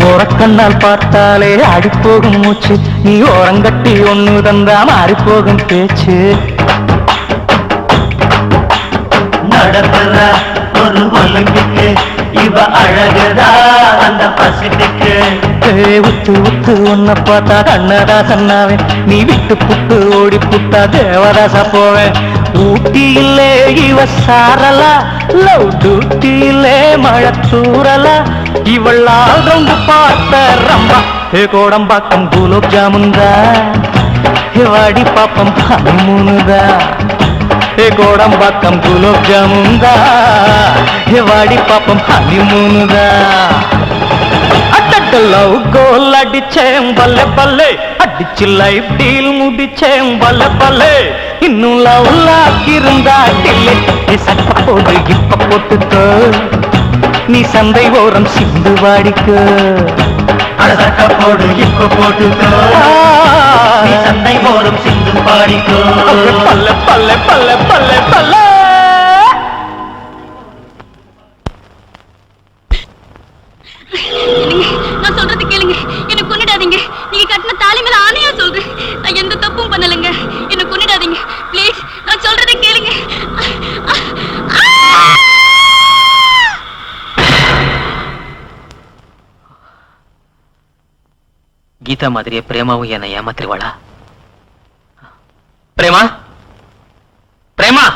ஓரக்கண்ணால் பார்த்தாலே அடிப்போகும் மூச்சு நீ ஓரங்கட்டி ஒண்ணு தந்தா மாறிப்போகும் பேச்சு நடத்துற ஒரு ஒலிம்பிக்கு இவ அழகுதா அந்த பசிபிக்கு உத்து உத்து உன்னை பார்த்தா கண்ணதாசன்னாவே நீ விட்டு புட்டு ஓடி புட்டா தேவதாசா போவேன் ஊட்டியிலே இவ சாரலா லவ் டூட்டியிலே மழை தூரலா இவளால் ரொம்ப பார்த்த ரம்பா கோடம்பாக்கம் குலோப் ஜாமுன்தா வாடி பாப்பம் ஹனிமூனுதா கோடம்பாக்கம் குலோப் ஜாமுன்தா வாடி பாப்பம் ஹனிமூனுதா அட்டட்ட லவ் கோல் அடிச்சேன் பல்ல பல்லே அடிச்சு லைஃப் டீல் முடிச்சேன் பல்ல பல்லே இன்னும் லவ்லாக்கி இருந்தாட்டில்லை சட்ட போடு இப்ப போட்டுக்கோ நீ சந்தை ஓரம் சிந்து வாடிக்கோ சட்ட போடு இப்ப போட்டுக்கோ நீ சந்தை ஓரம் சிந்து பாடிக்கோ பல்ல பல்ல பல்ல பல்ல பல்ல நான் சொல்றது கேளுங்க, என்ன கொன்னிடாதீங்க. நீங்க கட்டின தாலி மேல ஆணையா சொல்றேன், நான் எந்த தப்பும் பண்ணலங்க. என்ன கொன்னிடாதீங்க ப்ளீஸ், நான் சொல்றதை கேளுங்க. கீதா மாதிரியே பிரேமாவும் என்னை ஏமாத்திருவாளா? பிரேமா, பிரேமா,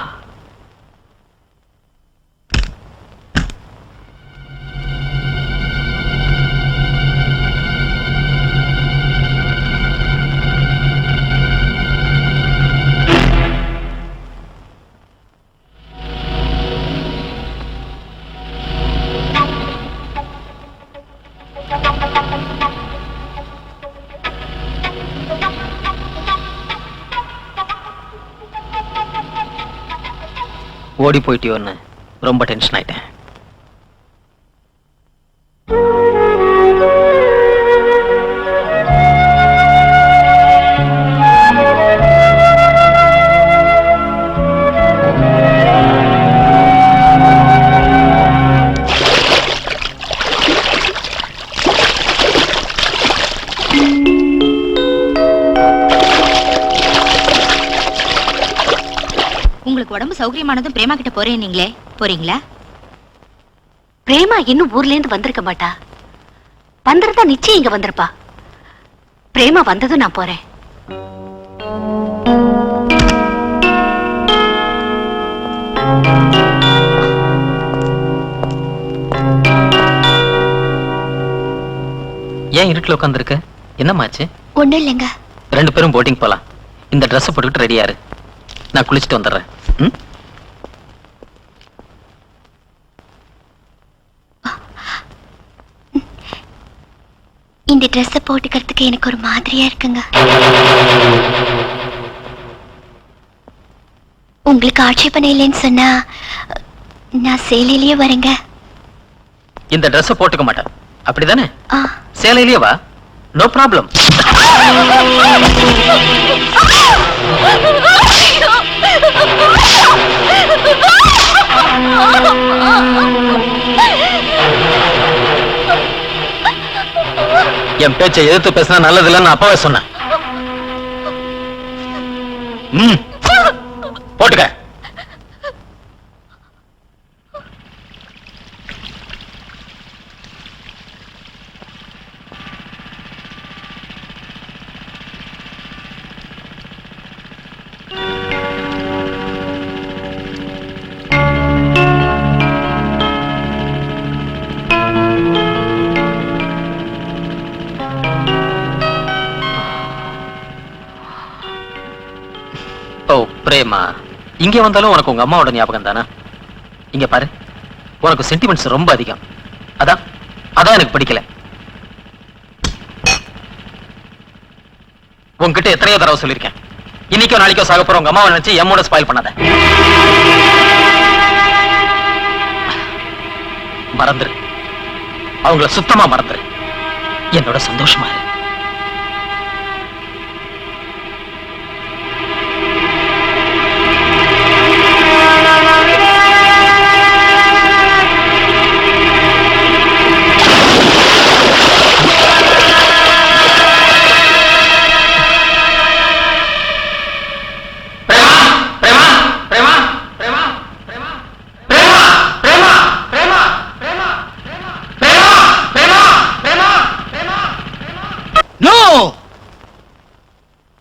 ஓடி போயிட்டியோன்னு ரொம்ப டென்ஷன் ஆயிட்டேன். உங்களுக்கு உடம்பு சௌகரியமானதும் பிரேமா கிட்ட போறேன் நீங்களே போறீங்களா? பிரேமா இன்னும் ஊர்ல இருந்து வந்திருக்க மாட்டா. வந்திருந்தா நிச்சயம் இங்க வந்திருப்பா. பிரேமா வந்ததும் நான் போறேன். ஏன் இருட்டுல உட்காந்துருக்க? என்னமாச்சு? ஒண்ணும் இல்லைங்க. 2 பேரும் போட்டிங் போலாம். இந்த ட்ரெஸ் போட்டுக்கிட்டு ரெடியாரு, நான் குளிச்சுட்டு வந்துடுறேன். இந்த ட்ரெஸ் போட்டுக்கிறதுக்கு எனக்கு ஒரு மாதிரியா இருக்குங்க. உங்களுக்கு ஆட்சேபனை இல்லைன்னு சொன்னா நான் சேலையிலேயே வரேங்க. இந்த ட்ரெஸ் போட்டுக்க மாட்டேன், அப்படிதானே? சேலையிலேயே வா, நோ ப்ராப்ளம். என் பேச்சை எதிர்த்து பேசினா நல்லது இல்லைன்னு அப்பாவே சொன்னேன். போட்டுக்க. ஓ பிரேமா, இங்க வந்தாலும் உனக்கு உங்க அம்மாவோட ஞாபகம் தானே? இங்க பாரு, உனக்கு சென்டிமெண்ட்ஸ் ரொம்ப அதிகம். அதான் எனக்கு பிடிக்கல. உன்கிட்ட எத்தனையோ தடவை சொல்லியிருக்கேன், இன்னைக்கோ நாளைக்கோ சாக போற உங்க அம்மாவை நினைச்சு எம்மோட ஸ்பாயில் பண்ணாத. மறந்துரு, அவங்கள சுத்தமா மறந்துரு. என்னோட சந்தோஷமா இரு.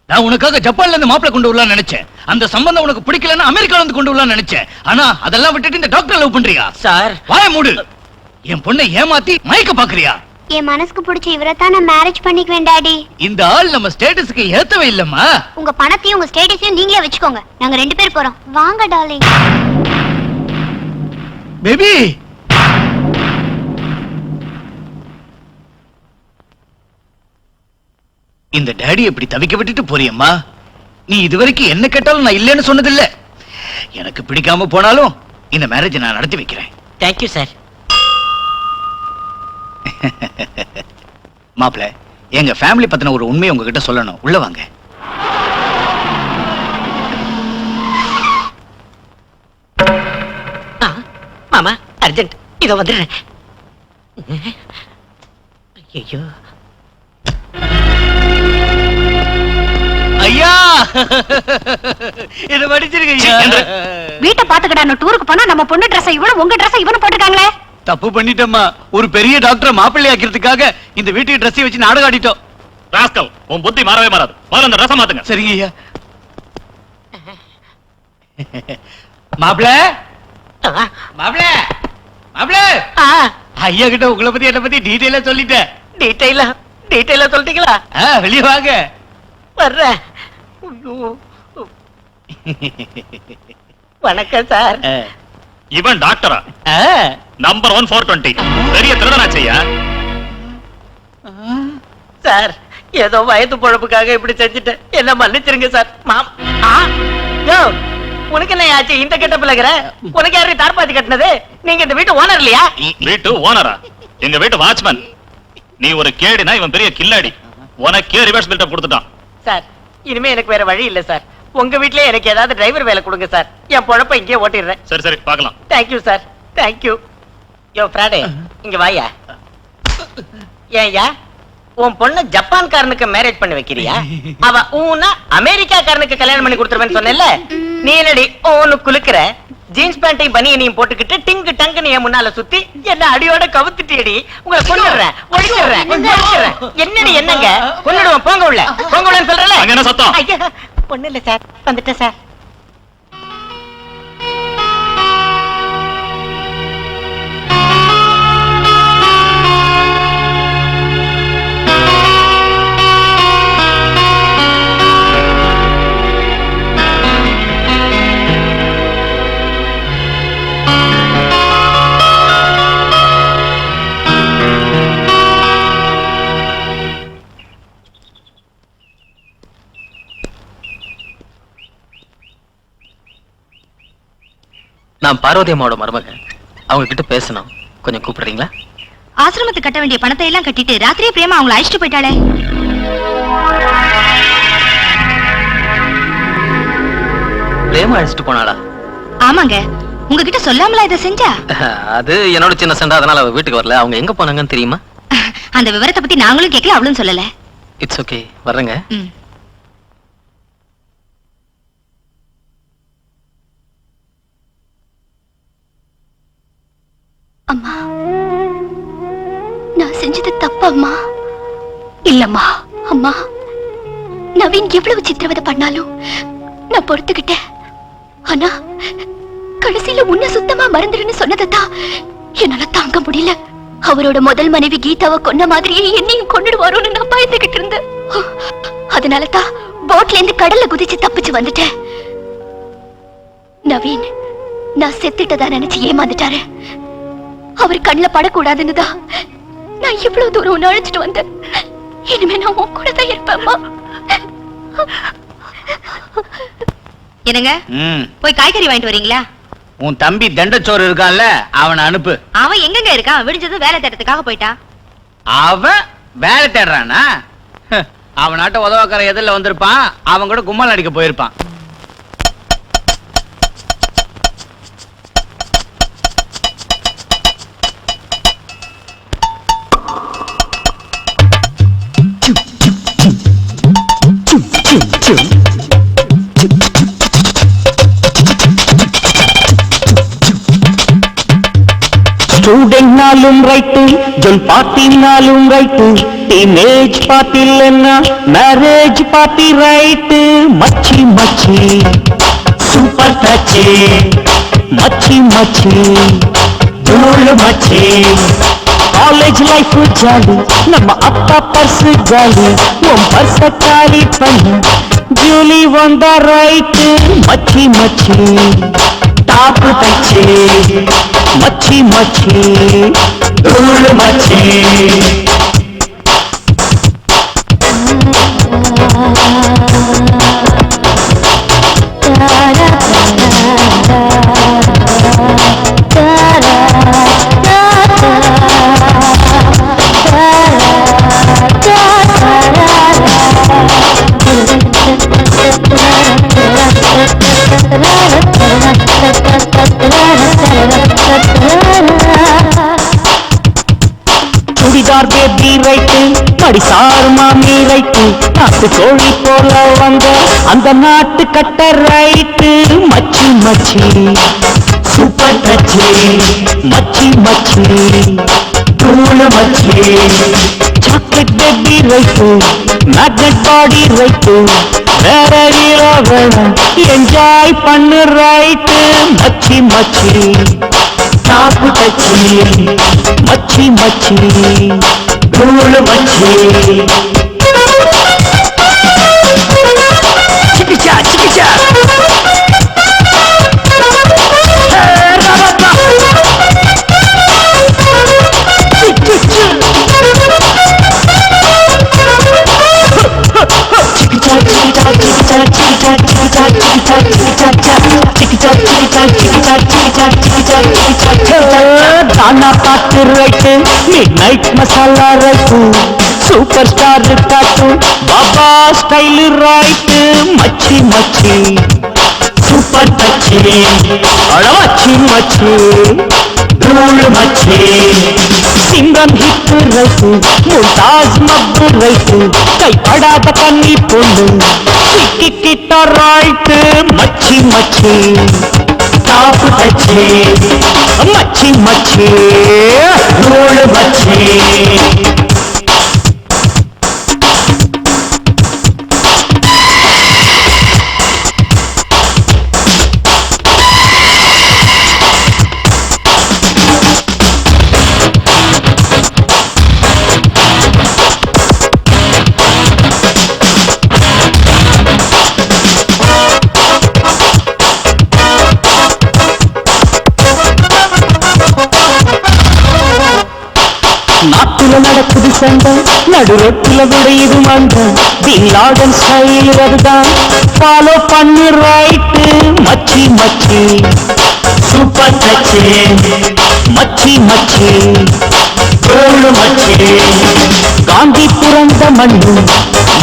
நான் உனக்காக ஜப்பான்ல இருந்து மாப்பிளை கொண்டு வரலாம்னு நினைச்சேன். அந்த சம்பந்தம் உனக்கு பிடிக்கலன்னா அமெரிக்கால இருந்து கொண்டு வரலாம்னு நினைச்சேன். ஆனா அதெல்லாம் விட்டுட்டு இந்த டாக்டர் லவ் பண்றியா? சார், வாய மூடு. என் பொண்ணை ஏமாத்தி மயக்க பாக்குறியா? என் மனசுக்கு பிடிச்ச இவரைத்தான் நான் மேரேஜ் பண்ணிக்குவேன் டாடி. இந்த ஆள் நம்ம ஸ்டேட்டஸ்க்கு ஏத்தவே இல்லம்மா. உங்க பணத்தையும் உங்க ஸ்டேட்டஸையும் நீங்களே வச்சுக்கோங்க. நாங்க 2 பேர் போறோம். வாங்க டார்லிங். பேபி, இந்த டாடி எப்படி தவிக்க விட்டுட்டு போறியம்மா? நீ இதுவரைக்கும் என்ன கேட்டாலும் நான் இல்லைன்னு சொன்னதில்லை. எனக்கு பிடிக்காம போனாலும் இந்த மேரேஜ் நான் நடத்தி வைக்கிறேன். Thank you sir. மாப்பிள்ள, எங்க ஃபேமிலி பத்தின ஒரு உண்மையை உங்ககிட்ட சொல்லணும். உள்ள வாங்க. மாமா அர்ஜென்ட், இதோ வந்துடுறேன். ஐயோ ஐயா, என்ன படிச்சிருக்கீங்க? வீட்டை பாத்துக்கிட்டான டூருக்கு போனா நம்ம பொண்ணு ட்ரெஸ் இவனும் உங்க ட்ரெஸ் இவனும் போட்டுருக்காங்களே. தப்பு பண்ணிட்டோம்மா. ஒரு பெரிய டாக்டர் மாப்பிள்ளை ஆக்கிறதுக்காக இந்த வீட்டுக்கு ட்ரெஸ் வச்சு நாடகம் ஆடிட்டோம். ராஸ்கல், உன் புத்தி மாறவே மாறாது. முதல்ல அந்த ட்ரெஸ் மாத்துங்க. சரிங்க ஐயா. மாப்பிள்ள, மாப்பிள்ள, மாப்பிள்ள, ஐயா கிட்ட உங்களை பத்தி என்ன பத்தி டீடைலா சொல்லிட்டேன். டீடைலா சொல்லிட்டீங்களா? வெளியே வாங்க. வர்றேன். வணக்கம் சார். இவன் டாக்டரா? நம்பர் 1 420. பெரிய திருடனாச்சையா சார். ஏதோ வயது பொழப்புக்காக இப்படி செஞ்சுட்டேன், என்ன மன்னிச்சிருங்க சார். உனக்கு என்ன ஆச்சு? இந்த கெட்டப்ல இருக்கிற உனக்கு யாரு தார்பாத்தி கட்டினது? நீங்க இந்த வீட்டு ஓனர் இல்லையா? வீட்டு ஓனரா? எங்க வீட்டு வாட்ச்மேன். நீ ஒரு கேடினா, இவன் பெரிய கில்லாடி. உனக்கே ரிவர்ஸ் பில்டப் கொடுத்துட்டான். சார், இனிமே எனக்கு வேற வழி இல்ல சார். உங்க வீட்லயே எனக்கு ஏதாவது டிரைவர் வேலை கொடுங்க சார். என் பொழப்ப இங்கே ஓட்டிடுறேன். சரி சரி, பார்க்கலாம். Thank you sir, thank you. யோ ஃப்ராடே, இங்க வாயா. ஏயா, உன் பொண்ணு ஜப்பான்காரனுக்கு மேரேஜ் பண்ணி வைக்கிறியா? அவ ஊனா அமெரிக்காக்காரனுக்கு கல்யாணம் பண்ணி கொடுத்துருவேன்னு சொன்னேன்ல. நீ என்னடி ஓன்னு குலுக்குற? ஜீன்ஸ் பேண்டையும் பனியனையும் போட்டுக்கிட்டு டிங்கு டங்குன்னு என் முன்னால சுத்தி என்ன அடியோட கவுத்துட்டியடி. உங்களை கொன்னுடுறேன், ஒழிச்சிடுறேன். என்னடி என்னங்க? கொன்னுடுவோம். போங்க உள்ள, போங்க உள்ளன்னு சொல்றல. அங்க என்ன சத்தம்? ஐயா, ஒண்ணு இல்ல சார், வந்துட்டேன் சார். நான் பார்வதி அம்மாவோட மருமகன். அவங்க கிட்ட பேசணும், கொஞ்சம் கூப்பிடுறீங்களா? ஆசிரமத்துக்கு கட்ட வேண்டிய பணத்தை எல்லாம் கட்டிட்டு ராத்திரியே பிரேமா அவங்களை அழைச்சிட்டு போயிட்டாளே. பிரேமா அழைச்சிட்டு போனாளா? ஆமாங்க, உங்ககிட்ட சொல்லாமலா இதை செஞ்சா? அது என்னோட சின்ன சண்டை, அதனால அவ வீட்டுக்கு வரல. அவங்க எங்க போனாங்கன்னு தெரியுமா? அந்த விவரத்தை பத்தி நாங்களும் கேட்கல, அவளும் சொல்லல. இட்ஸ் ஓகே, வர்றேங்க. அம்மா, நான் செஞ்சது தப்பு அம்மா. இல்லம்மா. அம்மா, நவீன் எவ்வளவு சித்திரவதை பண்ணாலும் நான் பொறுத்துக்கிட்டேன். ஆனா கடைசியில உன்னை சுத்தமா மறந்துடுன்னு சொன்னதான் என்னால தாங்க முடியல. அவரோட முதல் மனைவி கீதாவை கொன்ன மாதிரியே என்னையும் கொன்னுடுவாரோன்னு நான் பயந்துகிட்டு இருந்தேன். அதனாலதான் போட்ல இருந்து கடல்ல குதிச்சு தப்பிச்சு வந்துட்டேன். நவீன் நான் செத்துட்டதா நினைச்சு ஏமாந்துட்டாரு. அவர் கண்ணுல படக்கூடாதுன்னு தான் நான் இவ்வளவு தூரம் உன்னை அழைச்சிட்டு வந்தேன். இனிமே நான் உன் கூட தான் இருப்பேன்மா. என்னங்க, போய் காய்கறி வாங்கிட்டு வரீங்களா? உன் தம்பி தண்டச்சோறு இருக்கான்ல, அவனை அனுப்பு. அவன் எங்கங்க இருக்கான்? விடிஞ்சதும் வேலை தேடுறதுக்காக போயிட்டான். அவன் வேலை தேடுறானா? அவனாட்ட உதவக்கார எதிரில் வந்திருப்பான், அவன் கூட கும்மல் அடிக்க போயிருப்பான். ஸ்டூடெண்ட்னாலும் ரைட்டு, ஜொல் பார்ட்டினாலும் ரைட்டு, டீனேஜ் பார்ட்டி இல்லைன்னா மேரேஜ் பார்ட்டி ரைட்டு. மச்சி மச்சி சூப்பர் டச்சி, மச்சி மச்சி தூள் மச்சி. காலேஜ் லைஃப் ஜாலி, நம்ம அப்பா பர்சு ஜாலி. உன் பர்ச காலி பண்ண ஜூலி வந்தா ரைட்டு. மச்சி மச்சி டாப் தச்சி, மச்சி மச்சி தூள் மச்சி. சுடிதார் பேபி ரைட்டு, படிசார் மாமி ரைட்டு, நாட்டு கோழி போல வந்த அந்த நாட்டு கட்ட ரைட்டு. மச்சி மச்சி சூப்பர் டச்சி, மச்சி மச்சி தூள் மச்சி. சாக்லேட் பேபி ரைட்டு, மேக்னெட் பாடி ரைட்டு, வேற வேணும் என்ஜாய் பண்ணு ரைட்டு. மச்சி மச்சி டாப் டச்சி, மச்சி மச்சி தூள் மச்சி. சிக்கிச்சா சிக்கிச்சா தானா பாட்டு right, mid night masala right, super star காட்டு பாபா ஸ்டைல் ரைட்டு. மச்சி மச்சி சூப்பர் டச்சி, மச்சி மச்சி தூள் மச்சி. சிங்கம் ஹிட் ரைட்டு, மும்தாஜ் மப்பு ரைட்டு, கைப்படாத கண்ணி பொண்ணு சிக்கிக்கிட்ட ரைட்டு. மச்சி மச்சி டாப் டச்சி, மச்சி மச்சி தூள் மச்சி. நாட்டுல நடக்குது சண்டை, நடு ரொட்டில விடையுது மண்டை. பின்லாடன் ஸ்டைல் அதுதான் ஃபாலோ பண்ணு ரைட்டு. மச்சி மச்சி சூப்பர் டச்சி, மச்சி மச்சி தூள் மச்சி. காந்தி பிறந்த மண்ணு,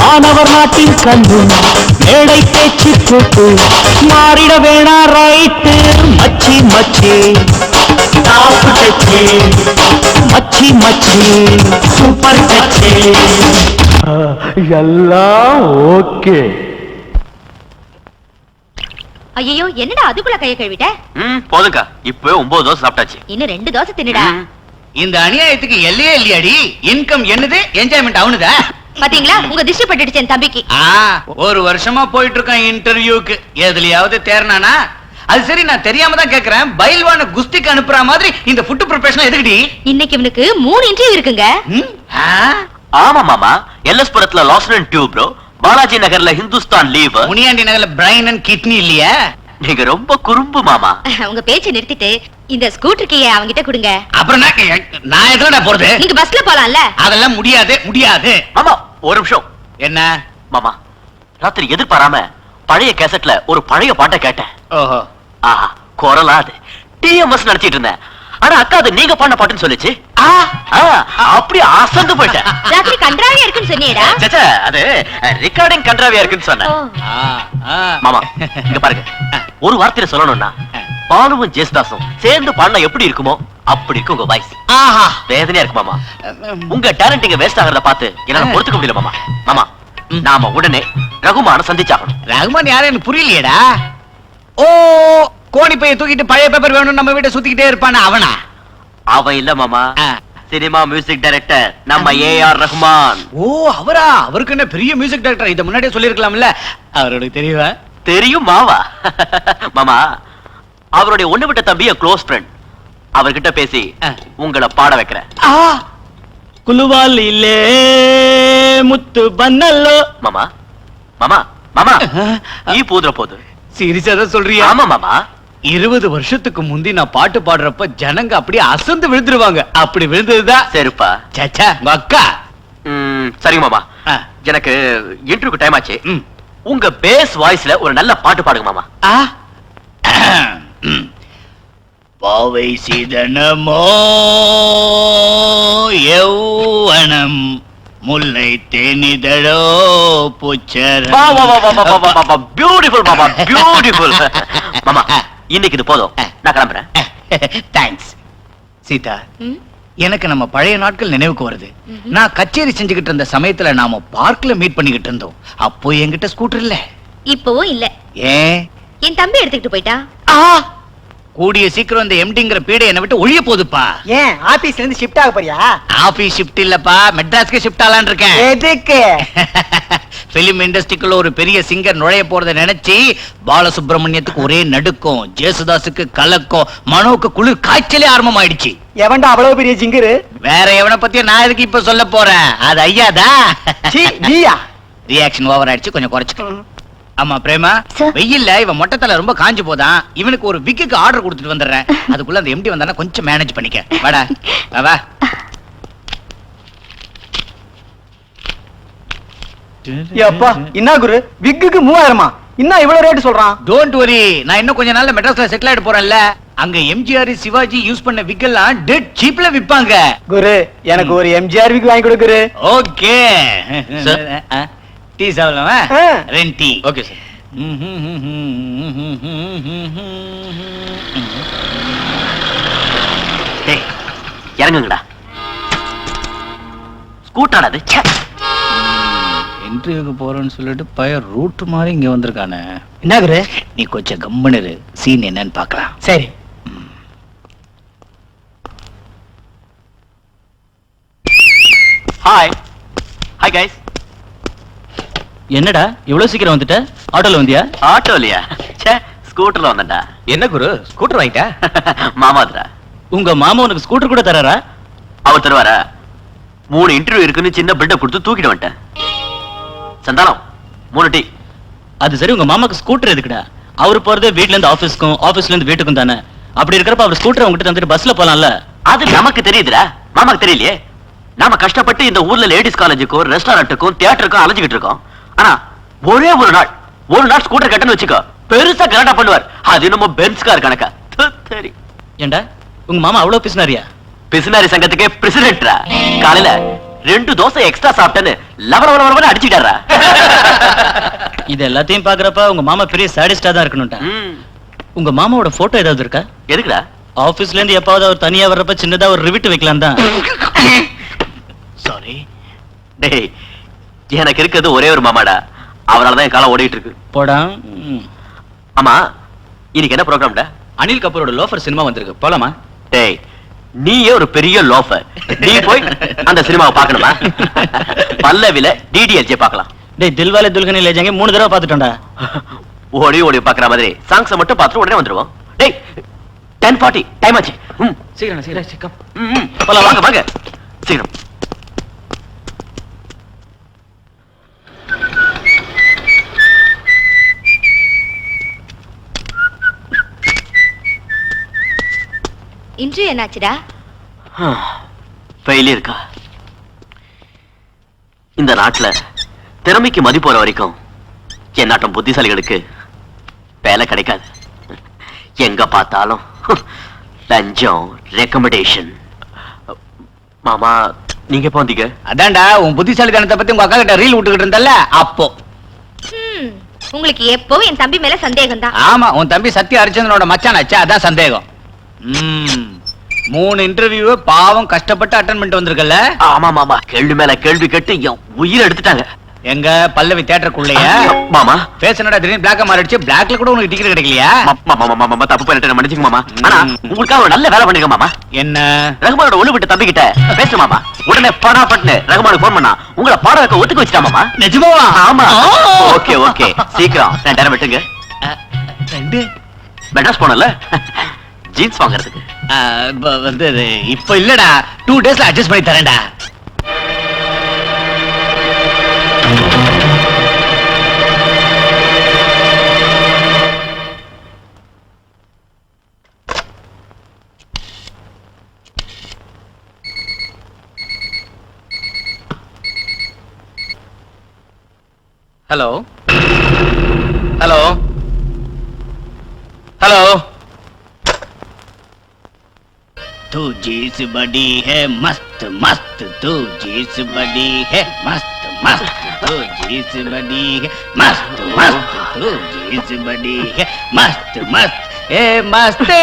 மாணவர் நாட்டின் கண்ணு, மேடை பேச்சு போட்டு மாறிட வேணா ரைட்டு. மச்சி மச்சி டாப் டச்சி, மச்சி மச்சி மச்சி சூப்பர் டச்சு எல்லாம் ஓகே. ஐயோ என்னடா அதுக்குள்ள கைய கழுவிட்ட? போதுக்கா, இப்பவே 9 தோசை சாப்பிட்டாச்சு. இன்னும் 2 தோசை தின்னுடா. இந்த அநியாயத்துக்கு எல்லையே இல்லையாடி. இன்கம் என்னது, என்ஜாய்மெண்ட் அவனுதா. பாத்தீங்களா உங்க திஷ்டி பட்டுடுச்சு என் தம்பிக்கு. ஒரு வருஷமா போயிட்டு இருக்கான் இன்டர்வியூக்கு, எதுலயாவது தேர்னானா? அது சரி, நான் தெரியாம தான் கேக்குறேன், பைல்வான குஸ்திக்கு அனுப்புற மாதிரி இந்த ஃபுட் ப்ரிப்பரேஷன் எதுக்குடி? இன்னைக்கு இவனுக்கு 3 இன்டர்வியூ இருக்குங்க. ஆமா மாமா, எல்எஸ்புரத்துல last and tube bro, Balaji நகர்ல ஹிந்துஸ்தான் லீவ், முனியாண்டி நகர்ல பிரைன் அண்ட் கிட்னி இல்லையா? நீங்க ரொம்ப குறும்பு மாமா. உங்க பேச்சை நிறுத்திட்டு இந்த ஸ்கூட்டர் கீயை அவங்கிட்ட கொடுங்க. அப்புறம் நான் எதுலடா போறது? நீங்க பஸ்ல போலாம்ல. அதெல்லாம் முடியாது முடியாது. மாமா ஒரு நிமிஷம். என்ன மாமா, ராத்திரி எதிர்பாராம பழைய கேசட்ல ஒரு பழைய பாட்டை கேட்டேன். ஓஹோ. ஆஹா, குரலா அது டிஎம்எஸ் நினைச்சிட்டு இருந்தேன். ஆனா அக்கா அது நீங்க பாடின பாட்டுன்னு சொல்லிச்சு. அப்படியே அசந்து போயிட்டேன். ராத்திரி கன்றாவியா இருக்குன்னு சொன்னீடா? சச்சா, அது ரெக்கார்டிங் கன்றாவியா இருக்குன்னு சொன்னேன். மாமா இங்க பாருங்க, ஒரு வார்த்தையில சொல்லணும்னா பாலுவும் ஜேசுதாசும் சேர்ந்து பாடினா எப்படி இருக்குமோ அப்படி இருக்கு உங்க வாய்ஸ். வேதனையா இருக்கு மாமா. உங்க டேலண்ட் இங்க வேஸ்ட் ஆகிறத பார்த்து என்னால பொறுத்துக்க முடியல மாமா. மாமா நாம உடனே ரகுமான சந்திச்சாகணும். ரகுமான் யாரும் எனக்கு புரியலையேடா. ஓ, கோணி பைய தூக்கிட்டு பழைய பேப்பர் வேணும் நம்ம வீட்டை சுத்திக்கிட்டே இருப்பான அவனா? அவன் இல்ல மாமா, சினிமா மியூசிக் டைரக்டர் நம்ம ஏஆர் ரஹ்மான். ஓ அவரா? அவருக்கு என்ன பெரிய மியூசிக் டைரக்டர், இத முன்னாடியே சொல்லிருக்கலாம்ல. அவருக்கு தெரியுமா? தெரியும் மாவா. மாமா அவருடைய ஒண்ணு விட்ட தம்பிய க்ளோஸ் ஃப்ரெண்ட், அவர்கிட்ட பேசி உங்களை பாட வைக்கிறேன். குலுவால் இல்லே முத்து பன்னல்லோ. மாமா மாமா மாமா ஈ பூதுற போது. சீரியஸா தான் சொல்றியா? ஆமா மாமா. 20 வருஷத்துக்கு முந்தி நான் பாட்டு பாடுறப்ப ஜனங்க அப்படியே அசந்து விழுந்துருவாங்க. அப்படி விழுந்ததுதான் சரிப்பா. சச்சா உங்க அக்கா. சரிங்க மாமா, எனக்கு இன்டர்வியூக்கு டைம் ஆச்சு. உங்க பேஸ் வாய்ஸ்ல ஒரு நல்ல பாட்டு பாடுங்க மாமா. பாவை சீதனமோ யௌவனம் முல்லை தேனிதழோ புச்சர. பியூட்டிஃபுல் மாமா, பியூட்டிஃபுல். மாமா இன்னைக்கு இது போதும், நான் கிளம்புறேன். தேங்க்ஸ். சீதா, எனக்கு நம்ம பழைய நாட்கள் நினைவுக்கு வருது. நான் கச்சேரி செஞ்சுக்கிட்டு இருந்த சமயத்துல நாம பார்க்ல மீட் பண்ணிக்கிட்டு இருந்தோம். அப்போ என்கிட்ட ஸ்கூட்டர் இல்ல. இப்பவும் இல்ல. ஏன்? என் தம்பி எடுத்துக்கிட்டு போயிட்டா. கூடிய சீக்கிரம் இந்த எம்டிங்கிற பீடை என்னை விட்டு ஒழிய போகுதுப்பா. ஏன் ஆபீஸ்ல இருந்து ஷிஃப்ட் ஆக போறியா? ஆபீஸ் ஷிஃப்ட் இல்லப்பா, மெட்ராஸ்க்கு ஷிஃப்ட் ஆலான்னு இருக்கேன். எதுக்கு? பிலிம் இண்டஸ்ட்ரிக்குள்ள ஒரு பெரிய சிங்கர் நுழைய போறத நினைச்சு பாலசுப்ரமணியத்துக்கு ஒரே நடுக்கம், ஜேசுதாஸுக்கு கலக்கம், மனோக்கு குளிர் காய்ச்சலே ஆரம்பமாயிடுச்சு. எவன்டா அவ்வளவு பெரிய ஜிங்கரு? வேற எவனை பத்தியும் நான் எதுக்கு இப்ப சொல்ல போறேன், அது ஐயாதா. நீயா? ரியாக்ஷன் ஓவர் ஆயிடுச்சு, கொஞ்சம் குறைச்சுக்கணும். ஆமா பிரேமா, வெயில்ல இவன் மொட்டத்தல ரொம்ப காஞ்சு போதான். இவனுக்கு ஒரு விக்குக்கு ஆர்டர் கொடுத்துட்டு வந்துடுறேன். அதுக்குள்ள அந்த எம்டி வந்தானா கொஞ்சம் மேனேஜ் பண்ணிக்க. வாடா வா. அப்பா என்ன குரு, விக்குக்கு 3000மா? இன்னும் இவ்வளவு ரேட் சொல்றான்? டோன்ட் வரி, நான் இன்னும் கொஞ்ச நாள்ல மெட்ராஸ்ல செட்டில் ஆயிட்டு போறேன்ல. அங்க எம்ஜிஆர் சிவாஜி யூஸ் பண்ண விக்கெல்லாம் டெட் சீப்ல விப்பாங்க. குரு எனக்கு ஒரு எம்ஜிஆர் விக் வாங்கி கொடு குரு. ஓகே டீ சாப்பிடலாமா? 2 டீ. Okay sir. இறங்குங்கடா. ஸ்கூட்டானது இன்டர்வியூக்கு போறேன்னு சொல்லிட்டு பையன் ரூட் மாதிரி இங்க வந்திருக்கானே. என்ன குரு? நீ கொஞ்சம் கம்முனு சீன் என்னன்னு பாக்கலாம். சரி. Hi hi guys. என்னடா இவ்வளவு சீக்கிரம் வந்துட்ட? ஆட்டோல வந்தியா? ஆட்டோலியா? ச்சே, ஸ்கூட்டர்ல வந்தேன்டா. என்ன குரு ஸ்கூட்டர் வாங்கிட்ட? மாமாத்ரா. உங்க மாமா உனக்கு ஸ்கூட்டர் கூட தராரா? அவர் தருவாரா? 3 இன்டர்வியூ இருக்குன்னு சின்ன பில்டப் கொடுத்து தூக்கிட்டு வந்துட்டேன். சந்தானம் 3 டீ. அது சரி, உங்க மாமாக்கு ஸ்கூட்டர் எதுக்குடா? அவரு போறது வீட்ல இருந்து ஆபீஸ்க்கும், ஆபீஸ்ல இருந்து வீட்டுக்கும் தானே. அப்படி இருக்கிறப்ப அவர் ஸ்கூட்டர் உங்ககிட்ட தந்துட்டு பஸ்ல போலாம்ல. அது நமக்கு தெரியுதுடா, மாமாக்கு தெரியலையே. நாம கஷ்டப்பட்டு இந்த ஊர்ல லேடிஸ் காலேஜுக்கும் ரெஸ்டாரண்ட்டுக்கும் தியேட்டருக்கும் அலைஞ்சிட்டு இருக்கோம். ஆனா ஒரே ஒரு நாள் ஸ்கூட்டர் கட்டன்னு வச்சுக்கோ, பெருசா கலாட்டா பண்ணுவார். அது நம்ம பென்ஸ் கார் கணக்கா. சரி. ஏண்டா உங்க மாமா அவ்வளவு பிசினாரியா? பிசினாரி சங்கத்துக்கே பிரசிடென்ட்ரா. காலையில 2 தோசை எக்ஸ்ட்ரா சாப்பிட்டேன்னு லவலவலவலன்னு அடிச்சிட்டாரா. இது எல்லாத்தையும் பாக்குறப்ப உங்க மாமா பெரிய சாடிஸ்டா தான் இருக்கணும்டா. உங்க மாமாவோட போட்டோ ஏதாவது இருக்கா? எதுக்குடா? ஆபீஸ்ல இருந்து எப்பாவது அவர் தனியா வர்றப்ப சின்னதா ஒரு ரிவிட் வைக்கலாம் தான். சாரி டேய், எனக்கு இருக்கிறது ஒரே ஒரு மாமாடா, அவரால் தான் என் காலம் ஓடிட்டு இருக்கு. போடா. ஆமா, இன்னைக்கு என்ன ப்ரோக்ராம்டா? அனில் கபூரோட லோஃபர் சினிமா வந்திருக்கு, போலாமா? டேய், நீயே ஒரு பெரிய லோஃபர், நீ போய் அந்த சினிமாவை பார்க்கணுமா? பல்லவில டிடிஎல்ஜே பார்க்கலாம். டேய், தில்வாலே துல்கனி லே ஜாங்கே 3 தடவை பார்த்துட்டோம்டா. ஓடி ஓடி பார்க்குற மாதிரி சாங்ஸை மட்டும் பார்த்துட்டு உடனே வந்துருவோம். டேய் 10:40 டைம் ஆச்சு. சீக்கிரம் சீக்கிரம். போலாம், வாங்க வாங்க சீக்கிரம். இன்று என்னாச்சுடா? ஃபெயிலியர்க்கா. இந்த நாட்டுல திறமைக்கு மதிப்பு போற வரைக்கும் என் நாட்டம் புத்திசாலிகளுக்கு வேலை கிடைக்காது. எங்க பார்த்தாலும் லஞ்சம், ரெக்கமெண்டேஷன். மாமா, நீங்க எப்போ வந்தீங்க? அதான்டா உன் புத்திசாலித்தனத்தை பத்தி உங்க அக்கா கிட்ட ரீல் விட்டுக்கிட்டு இருந்தல்ல, அப்போ. உங்களுக்கு எப்போ என் தம்பி மேல சந்தேகம் தான். ஆமா, உன் தம்பி சத்யா ஹரிச்சந்திரனோட மச்சானாச்சா, அதான் சந்தேகம். 3 இன்டர்வியூ பாவம் கஷ்டப்பட்டு அட்டெண்ட் பண்ணிட்டு வந்திருக்கல. ஆமா மாமா, கேள்வி மேல கேள்வி கேட்டு என் உயிரை எடுத்துட்டாங்க. எங்க பல்லவி தியேட்டருக்குள்ளயா? மாமா பேச என்னடா திடீர்னு பிளாக்க மாறிடுச்சு, பிளாக்ல கூட உனக்கு டிக்கெட் கிடைக்கலையா? மாமா தப்பு பண்ணிட்டு மன்னிச்சுங்க மாமா. ஆனா உங்களுக்காக ஒரு நல்ல வேலை பண்ணிருக்க மாமா. என்ன? ரகுமானோட ஒண்ணு விட்டு தம்பி கிட்ட பேசு மாமா. உடனே பட்டு ரகுமானுக்கு போன் பண்ணா உங்களை பாட வைக்க ஒத்துக்க வச்சுட்டா மாமா. நிஜமாவா? ஆமா. ஓகே ஓகே, சீக்கிரம் 2,000 விட்டுங்க. 2 மெட்ராஸ் போனல ஜீன்ஸ் வாங்குறதுக்கு. வந்து இப்ப இல்லடா, 2 டேஸ்ல அட்ஜஸ்ட் பண்ணி தரேன்டா. Hello hello hello. तू जीस बड़ी है मस्त मस्त, तू जीस बड़ी है मस्त मस्त, तू जीस बड़ी है मस्त मस्त, तू जीस बड़ी है मस्त मस्त, ए मस्ते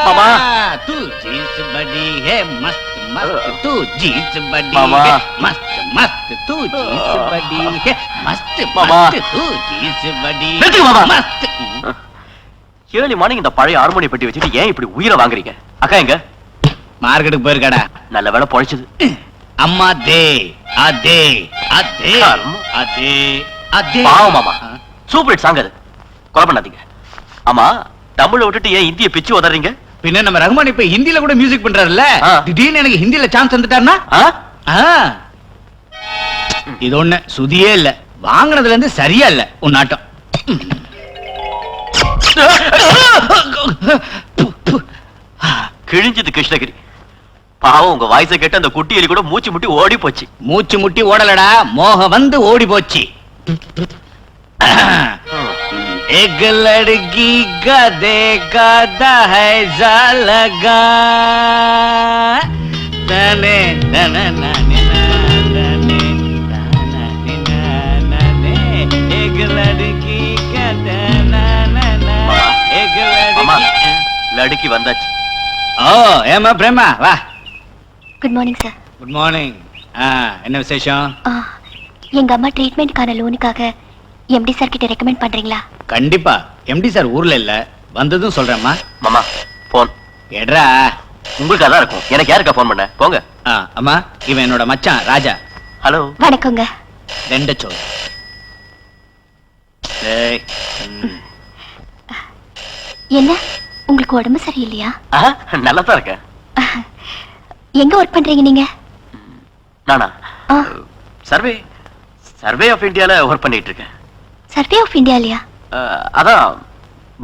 मामा। तू जीस बड़ी है मस्त मस्त, तू जीस बड़ी मामा। है मस्त मस्त, तू जीस बड़ी है मस्त मामा। मस्त, तू जीस बड़ी நிறுத்துங்க மாமா. मस्त। ஏர்லி மார்னிங் இந்த பழைய ஹார்மோனியம் பெட்டி வச்சுட்டு ஏன் இப்படி உயிரை வாங்குறீங்க? அக்கா எங்க? மார்க்கெட்டுக்கு போயிருக்காடா. நல்ல வேலை பொழைச்சது. அம்மா தே அதே அதே கர்மம். அதே அதே. பாவம் மாமா, சூப்பர் ஹிட் சாங் அது, கொலை பண்ணாதீங்க. ஆமா, தமிழை விட்டுட்டு ஏன் இந்திய பிச்சு உதறீங்க? பின்ன நம்ம ரஹ்மான் இப்ப ஹிந்தில கூட மியூசிக் பண்றாருல்ல, ஆ. திடீர்னு எனக்கு ஹிந்தில சான்ஸ் வந்துட்டாருன்னா இது ஒண்ணு சுதியே இல்ல, வாங்கினதுல இருந்து சரியா இல்ல உன் நாட்டம். கிழிஞ்சது கிருஷ்ணகிரி. பாவம், உங்க வாய்ஸை கேட்டு அந்த குட்டி எலி கூட மூச்சு முட்டி ஓடி போச்சு. மூச்சு முட்டி ஓடலடா, மோகம் வந்து ஓடி போச்சு. एक लड़की का देखा था है लगा तने तने नने नने नने, एक लड़की का तना नना, एक மாமா, लड़की. லடுக்கி வந்தாச்சு. ஓ ஏமா பிரேமா வா. Good morning sir. Good morning. என்ன விசேஷம்? எங்க அம்மா ட்ரீட்மெண்ட்கான லோனுக்காக எம்டி சார் கிட்ட ரெக்கமெண்ட் பண்றீங்களா? கண்டிப்பா. எம்டி சார் ஊர்ல இல்ல, வந்ததும் சொல்றேம்மா. மாமா போன் எட்ரா. உங்களுக்கு அதான் இருக்கும், எனக்கு யாருக்கா போன் பண்ண? போங்க. அம்மா, இவன் என்னோட மச்சான் ராஜா. ஹலோ. வணக்கங்க. ரெண்டச்சோ. டேய். என்ன, உங்களுக்கு உடம்பு சரியில்லையா? நல்லா தான் இருக்கேன். எங்க ஒர்க் பண்றீங்க நீங்க? நானா ஆ. சர்வே ஆஃப் இந்தியால ஒர்க் பண்ணிட்டு இருக்கேன். சர்வே ஆஃப் இந்தியாலயா? அதான்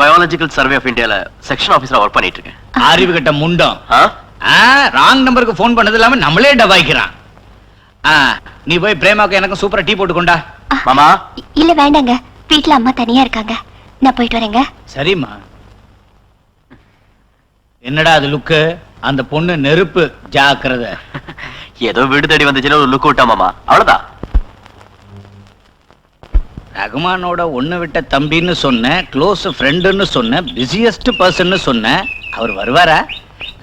பயாலஜிக்கல் சர்வே ஆஃப் இந்தியால செக்ஷன் ஆபீசரா ஒர்க் பண்ணிட்டு இருக்கேன். அறிவு கட்ட முண்டம். ராங் நம்பருக்கு போன் பண்ணது இல்லாம நம்மளே டபாய்க்கிறான். நீ போய் பிரேமாவுக்கு எனக்கும் சூப்பரா டீ போட்டு கொண்டா. மாமா. இல்ல வேண்டாங்க, வீட்ல அம்மா தனியா இருக்காங்க, நான் போயிட்டு வரேங்க. சரிம்மா. என்னடா அது லுக்கு? அந்த பொண்ணு நெருப்பு, ஜாக்கிரத. ஏதோ வீடு தேடி வந்துச்சுன்னா ஒரு லுக் விட்டா மாமா, அவ்வளவுதான். ரகுமானோட ஒண்ணு விட்ட தம்பின்னு சொன்ன, க்ளோஸ் ஃப்ரெண்டுன்னு சொன்ன, பிஸியஸ்ட் பர்சன்னு சொன்ன, அவர் வருவாரா?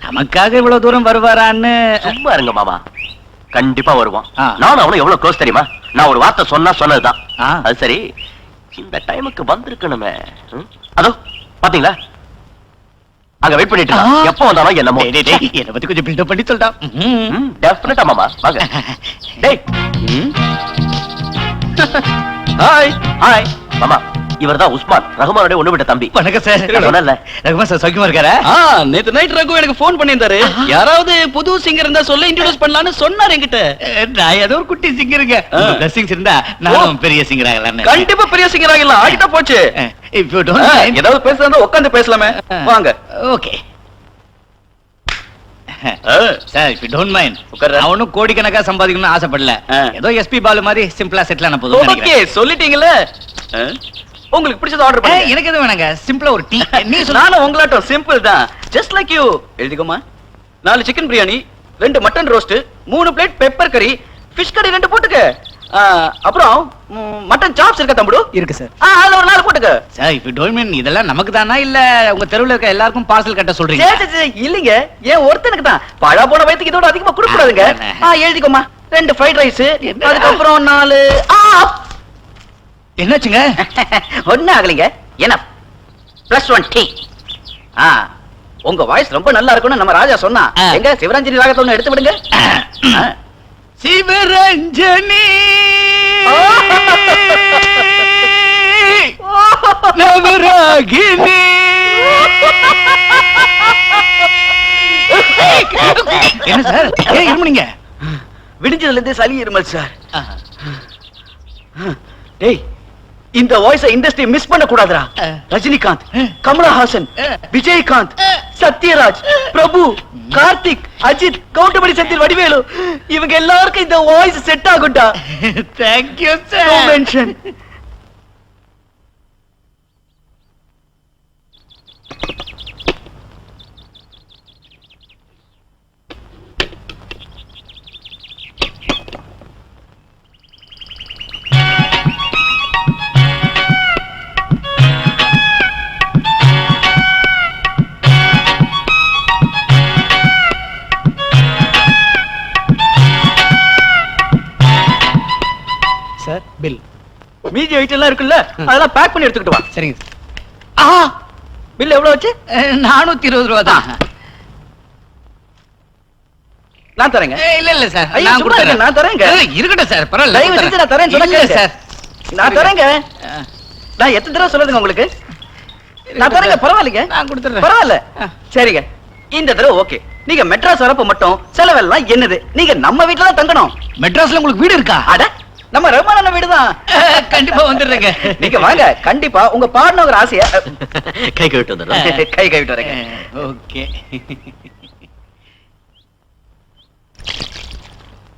நமக்காக இவ்வளவு தூரம் வருவாரான்னு? சும்மா இருங்க மாமா, கண்டிப்பா வருவான். ஆ. நானும் அவனும் எவ்வளவு க்ளோஸ் தெரியுமா? நான் ஒரு வார்த்தை சொன்னதுதான். ஆ. அது சரி, இந்த டைமுக்கு வந்திருக்கணுமே. அதோ பாத்தீங்களா, அங்க வெயிட் பண்ணிட்டு இருக்கான். எப்போ வந்தாலும் என்னமோ. என்னை பத்தி கொஞ்சம் பில்டப் பண்ணி சொல்லிட்டா. டெஃபினட்டா மாமா, வாங்க. டேய். ஹாய் ஹாய் மாமா, இவர்தான் உஸ்மான், ரகுமானோட ஒண்ணு விட்ட தம்பி. வணக்கம் சார். சொன்னல ரகுமான் சார் சௌக்கியமா இருக்காரா? நேத்து நைட் ரகு எனக்கு ஃபோன் பண்ணியிருந்தாரு. யாராவது புது சிங்கர் இருந்தா சொல்ல இன்ட்ரோடியூஸ் பண்ணலாம்னு சொன்னார் என்கிட்ட. நான் ஏதோ ஒரு குட்டி சிங்கருங்க. பிளஸிங்ஸ் இருந்தா நானும் பெரிய சிங்கர் ஆகலாம்னு. கண்டிப்பா பெரிய சிங்கர் ஆகலாம். ஆகிட்டா போச்சு. If you don't mind. ஏதாவது பேசுறதா உட்கார்ந்து பேசலாமே. வாங்க. Okay sir, if you don't mind. நான் ஒன்னும் கோடிக்கணக்கா சம்பாதிக்கணும்னு ஆசைப்படல. ஏதோ எஸ்பி பாலு மாதிரி சிம்பிளா செட்டில் ஆன போதும். ஓகே, சொல்லிட்டீங்கல்ல. உங்களுக்கு பிடிச்சத ஆர்டர் பண்ணுங்க. எனக்கு எதுவும் வேணாங்க, சிம்பிளா ஒரு டீ. நீ நானும் உங்களாட்டம் சிம்பிள் தான். Just like you. எழுதிக்கோமா. 4 chicken biryani, 2 mutton roast, 3 plate pepper கறி, ஃபிஷ் கறி 2 போட்டுக்க. அப்புறம் மட்டன் சாப்ஸ் இருக்கா தம்பு? இருக்கு சார். அதுல ஒரு 4 போட்டுக்க. Sir, if you don't mind, இதெல்லாம் நமக்கு தானா இல்ல உங்க தெருவுல இருக்க எல்லாருக்கும் பார்சல் கட்ட சொல்றீங்க? இல்லீங்க, ஏன் ஒருத்தனுக்கு தான். பழா போன வயித்துக்கு இதோட அதிகமா கொடுக்க கூடாதுங்க. எழுதிக்கோமா. 2 ஃப்ரைட் ரைஸ், அதுக்கப்புறம் 4 என்னாச்சுங்க? ஒண்ணு ஆகலைங்க. என்ன +1 டீ. உங்க வாய்ஸ் ரொம்ப நல்லா இருக்கும்னு நம்ம ராஜா சொன்னா. எங்க சிவரஞ்சனி ராகத்தை ஒண்ணு எடுத்து விடுங்க. சிவரஞ்சனி நவராகினி. என்ன சார், ஏன் இருமுனீங்க? விடிஞ்சதுல இருந்தே சளி இருமல் சார். டேய், இந்த வாய்ஸ் இண்டஸ்ட்ரி மிஸ் பண்ண கூடாதுடா. ரஜினிகாந்த், கமலஹாசன், விஜயகாந்த், சத்யராஜ், பிரபு, கார்த்திக், அஜித், கவுண்டமணி செந்தில், வடிவேலு, இவங்க எல்லாருக்கும் இந்த வாய்ஸ் செட் ஆகும்டா. Thank you sir. No mention. Sir, bill. மீதி ஐட்டம் எல்லாம் இருக்குல்ல, அதெல்லாம் பேக் பண்ணி எடுத்துக்கிட்டு வா. சரிங்க. பில் எவ்வளவு வச்சு? 420 ரூபா தான். நான் தரேங்க. இல்ல சார், ஐயா, நான் சும்மா கொடுத்தறேன். இருங்க, நான் தரேங்க. இருக்கட்டும் சார், பரவாயில்ல. தயவு செஞ்சு நான் தரேன்னு சொன்னா இல்ல கேளுங்க. சார். நான் தரேங்க. நான் எத்தனை தடவை சொல்லுதுங்க உங்களுக்கு? நான் தரேங்க, பரவாயில்லைங்க. நான் கொடுத்துறேன். பரவாயில்ல. சரிங்க, இந்த தடவை ஓகே. நீங்க மெட்ராஸ் வரப்ப மட்டும் செலவெல்லாம் என்னது? நீங்க நம்ம வீட்டுல தான் தங்கணும். மெட்ராஸ்ல உங்களுக்கு வீடு இருக்கா? அட, நம்ம ரகுமான் வீடுதான். கண்டிப்பா வந்துடுறேங்க. நீங்க வாங்க, கண்டிப்பா உங்க பாடணுங்கிற ஆசையா. கை கவிட்டு வந்துடுறேன். கை கவிட்டு வரேங்க. ஓகே.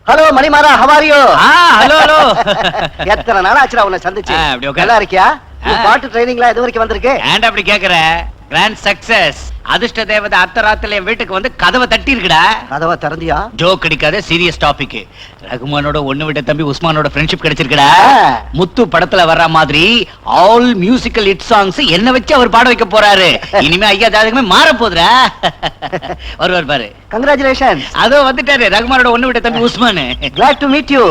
ஹலோ மணிமாரா, how are you? Hello hello. எத்தனை நாள் ஆச்சுடா உன்னை சந்திச்சு. அப்படி உட்காரு. நல்லா இருக்கியா? உன் பாட்டு ட்ரைனிங்லாம் எது வரைக்கும் வந்திருக்கு? ஏன்டா அப்படி கேக்குற? Grand success. அதிர்ஷ்ட தேவதை அர்த்தராத்திரில என் வீட்டுக்கு வந்து கதவை தட்டி இருக்குடா. கதவை திறந்தியா? ஜோக் அடிக்காத, சீரியஸ் டாபிக். ரகுமானோட ஒண்ணு விட்ட தம்பி உஸ்மானோட ஃப்ரெண்ட்ஷிப் கிடைச்சிருக்குடா. முத்து படத்துல வர்ற மாதிரி ஆல் மியூசிக்கல் ஹிட் சாங்ஸ் என்ன வச்சு அவர் பாட வைக்க போறாரு. இனிமே ஐயா ஜாதகமே மாற போதுடா. வருவார் பாரு. கங்க்ராச்சுலேஷன். அதோ வந்துட்டாரு ரகுமானோட ஒண்ணு விட்ட தம்பி Usman. Glad to meet you.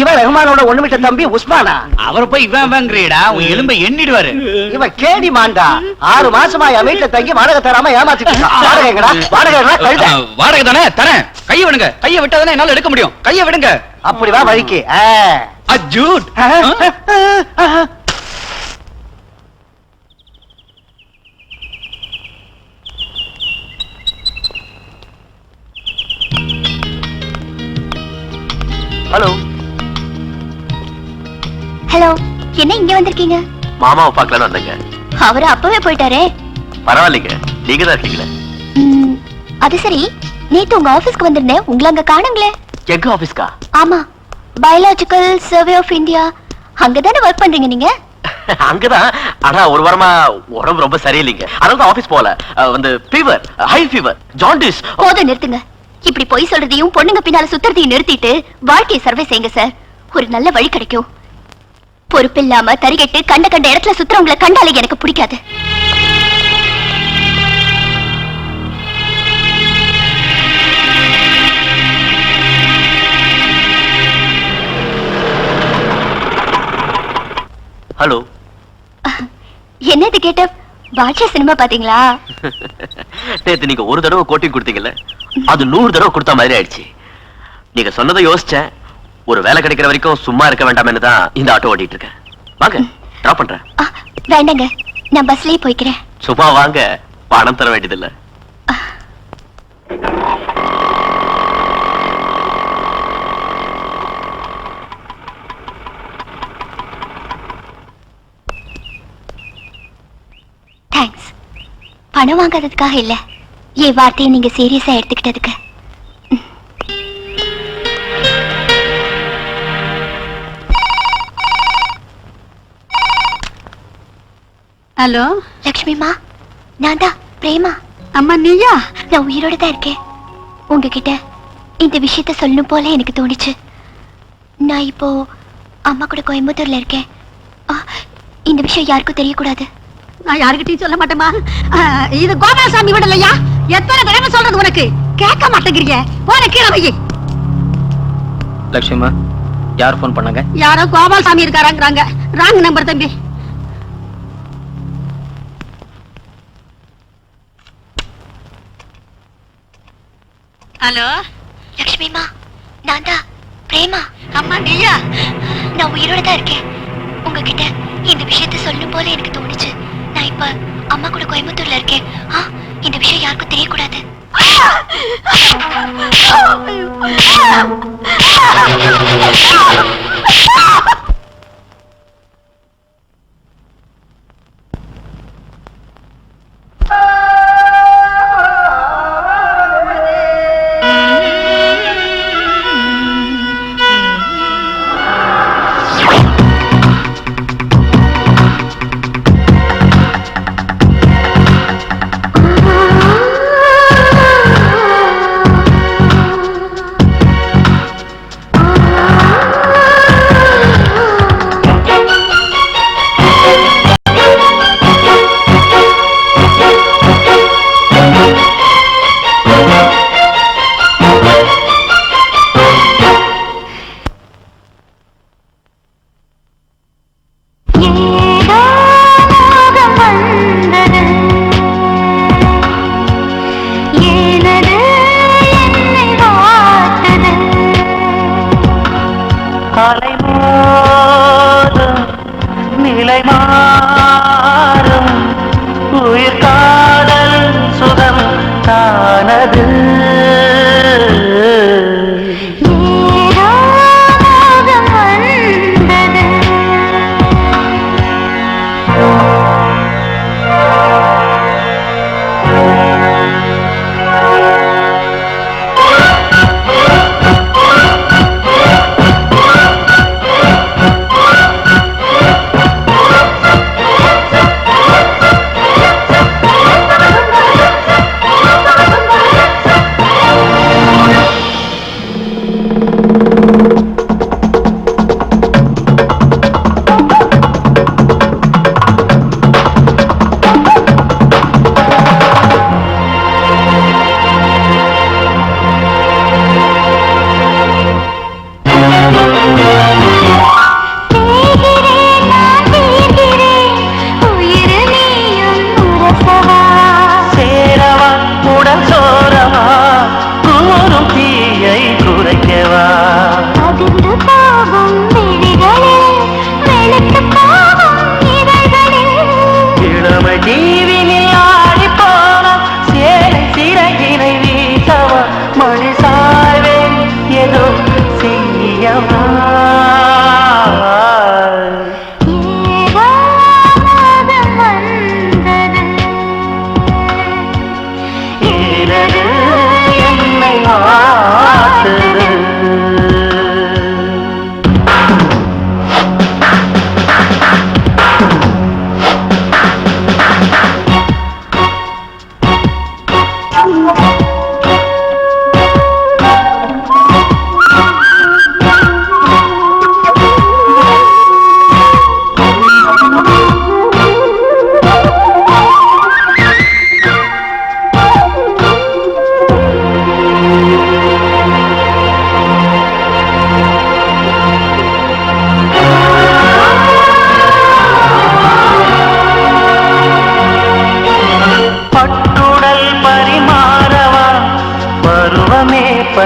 இவன் ரகுமானோட ஒண்ணு விட்ட தம்பி உஸ்மானா? அவர் போய் இவன் வாங்குறீடா, உன் எலும்பை எண்ணிடுவாரு. இவன் கேடி மாண்டா. 6 மாசமா என் வீட்டுல தங்கி வாடகை தராம ஏமாத்திட்டு இருக்கான். வாடகை எங்கடா? வாடகை எங்கடா? கழுத. வாடகை தானே தரேன். கையை விடுங்க. கையை விட்டாதானே என்னால எடுக்க முடியும். கையை விடுங்க. அப்படி வா வழிக்கு. அஜூட். ஹலோ. ஹலோ, என்ன இங்க வந்திருக்கீங்க? மாமாவை பார்க்கலான்னு வந்தேங்க. அவரு அப்பவே போயிட்டாரே. பரவாயில்லைங்க, நீங்க தான் இருக்கீங்களே. அது சரி, நேத்து உங்க ஆபீஸ்க்கு வந்திருந்தேன், உங்களை அங்க காணுங்களே. எங்க ஆபீஸ்க்கா? ஆமா, பயாலஜிக்கல் சர்வே ஆஃப் இந்தியா. அங்கதானே ஒர்க் பண்றீங்க நீங்க? அங்கதான். ஆனா ஒரு வாரமா உடம்பு ரொம்ப சரியில்லைங்க, அதனால ஆபீஸ் போல. வந்து ஃபீவர், ஹை ஃபீவர், ஜாண்டிஸ். போதும் நிறுத்துங்க. இப்படி பொய் சொல்றதையும் பொண்ணுங்க பின்னால சுத்துறதையும் நிறுத்திட்டு வாழ்க்கையை சர்வே செய்யுங்க சார். ஒரு நல்ல வழி கிடைக்கும். பொறுப்பில்லாம தரிகட்டு கண்ட கண்ட இடத்துல சுத்துறவங்களை கண்டாலே எனக்கு பிடிக்காது. ஹலோ. என்னது கேட்ட? பாட்ஷா சினிமா பாத்தீங்களா? நேத்து நீங்க ஒரு தடவை கோட்டிங் கொடுத்தீங்கல்ல, அது 100 தடவை கொடுத்த மாதிரி ஆயிடுச்சு. நீங்க சொன்னதை யோசிச்சேன். ஒரு வேலை கிடைக்கிற வரைக்கும் சும்மா இருக்க வேண்டாம்னு தான் இந்த ஆட்டோ ஓட்டிட்டு இருக்கேன். வாங்க, டிராப் பண்றேன். வேண்டாங்க, நான் பஸ்லயே போய்க்கிறேன். சும்மா வாங்க, பணம் தர வேண்டியதில்லை. தேங்க்ஸ். பணம் வாங்காததுக்காக இல்ல, என் வார்த்தையை நீங்க சீரியஸா எடுத்துக்கிட்டதுக்கு. ஹலோ லக்ஷ்மிமா, நான் தான் பிரேமா. அம்மா நீயா? நான் உயிரோட தான் இருக்கேன். உங்ககிட்ட இந்த விஷயத்த சொல்லணும் போல எனக்கு தோணுச்சு. நான் இப்போ அம்மா கூட கோயம்புத்தூர்ல இருக்கேன். இந்த விஷயம் யாருக்கும் தெரியக்கூடாது. நான் யாருக்கிட்டையும் சொல்ல மாட்டேமா. இது கோபாலசாமி விடலையா? எத்தனை தடவை சொல்றது உனக்கு? கேட்க மாட்டேங்கிறீங்க. போன கீழே வை. லட்சுமிமா, யார் போன் பண்ணாங்க? யாரோ கோபாலசாமி இருக்காராங்கிறாங்க. ராங் நம்பர் தம்பி. ஹலோ லக்ஷ்மிமா, நான் தான் பிரேமா. அம்மா நீயா? நான் உயிரோட தான் இருக்கேன். உங்ககிட்ட இந்த விஷயத்த சொல்லணும் போல எனக்கு தோணுச்சு. நான் இப்ப அம்மா கூட கோயம்புத்தூர்ல இருக்கேன். இந்த விஷயம் யாருக்கும் தெரியக்கூடாது.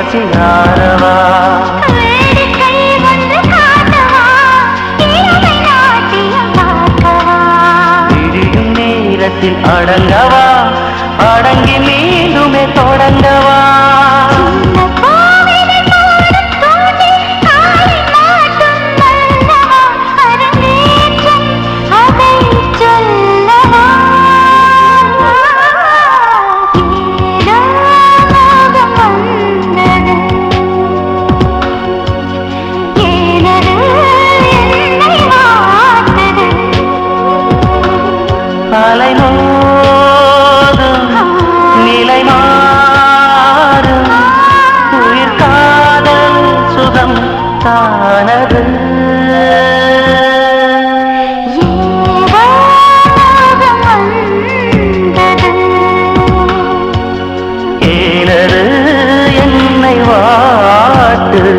பசியாரவா விழியும் நேரத்தில் அடங்கவா அடங்கி மீண்டுமே தொடங்கவா அலை மோதும் நிலை மாறும் உயிர் காதல் சுகம் தானது ஏனது என்னை வாட்டுது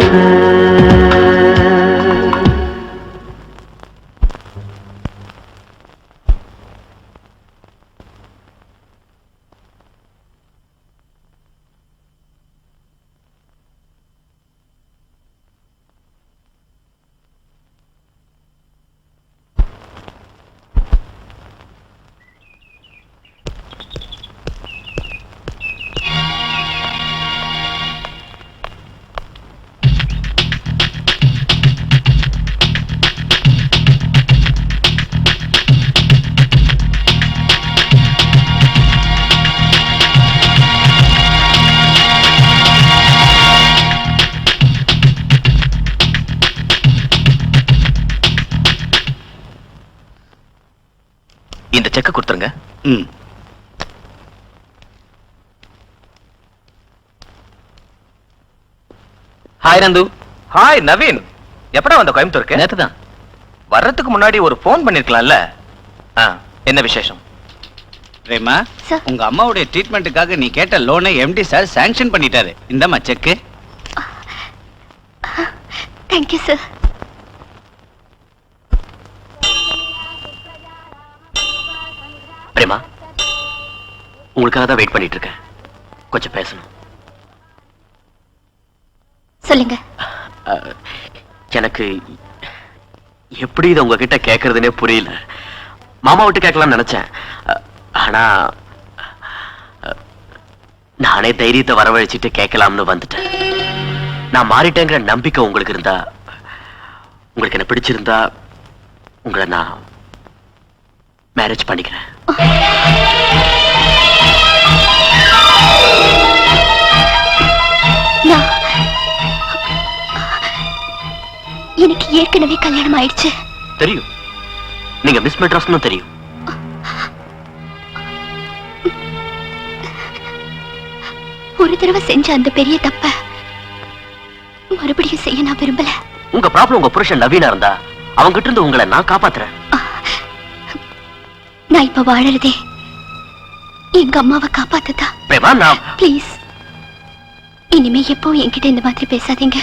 இந்த செக்க கொடுத்துருங்க. ஹாய் நந்து. ஹாய் நவீன். எப்படா வந்த கோயம்புத்தூருக்கு? நேத்து தான். வர்றதுக்கு முன்னாடி ஒரு போன் பண்ணிருக்கலாம்ல. என்ன விசேஷம்? ரேமா, உங்க அம்மாவுடைய ட்ரீட்மெண்ட்டுக்காக நீ கேட்ட லோனை எம்டி சார் சாங்ஷன் பண்ணிட்டாரு. இந்தம்மா check. Thank you, sir. Prema, உங்களுக்காக தான் வெயிட் பண்ணிட்டு இருக்கேன். கொஞ்சம் பேசணும். சொல்லுங்க. எனக்கு எப்படி இதை உங்ககிட்ட கேட்கறதுனே புரியல. மாமா விட்டு கேட்கலாம்னு நினைச்சேன். ஆனா நானே தைரியத்தை வரவழைச்சிட்டு கேட்கலாம்னு வந்துட்டேன். நான் மாறிட்டேங்கிற நம்பிக்கை உங்களுக்கு இருந்தா, உங்களுக்கு என்ன பிடிச்சிருந்தா, உங்களை நான் மேரேஜ் பண்ணிக்கிறேன். எனக்கு ஏற்கனவே கல்யாணம் ஆயிடுச்சு. தெரியும். நீங்க மிஸ் மெட்ராஸ்னு தெரியும். ஒரு தடவை செஞ்ச அந்த பெரிய தப்ப மறுபடியும் செய்ய நான் விரும்பல. உங்க ப்ராப்ளம் உங்க புருஷன் நவீனா இருந்தா அவங்கிட்ட இருந்து உங்களை நான் காப்பாத்துறேன். நான் இப்ப வாழறதே எங்க அம்மாவை காப்பாத்துதா. ப்ளீஸ் இனிமே எப்போ என்கிட்ட இந்த மாதிரி பேசாதீங்க.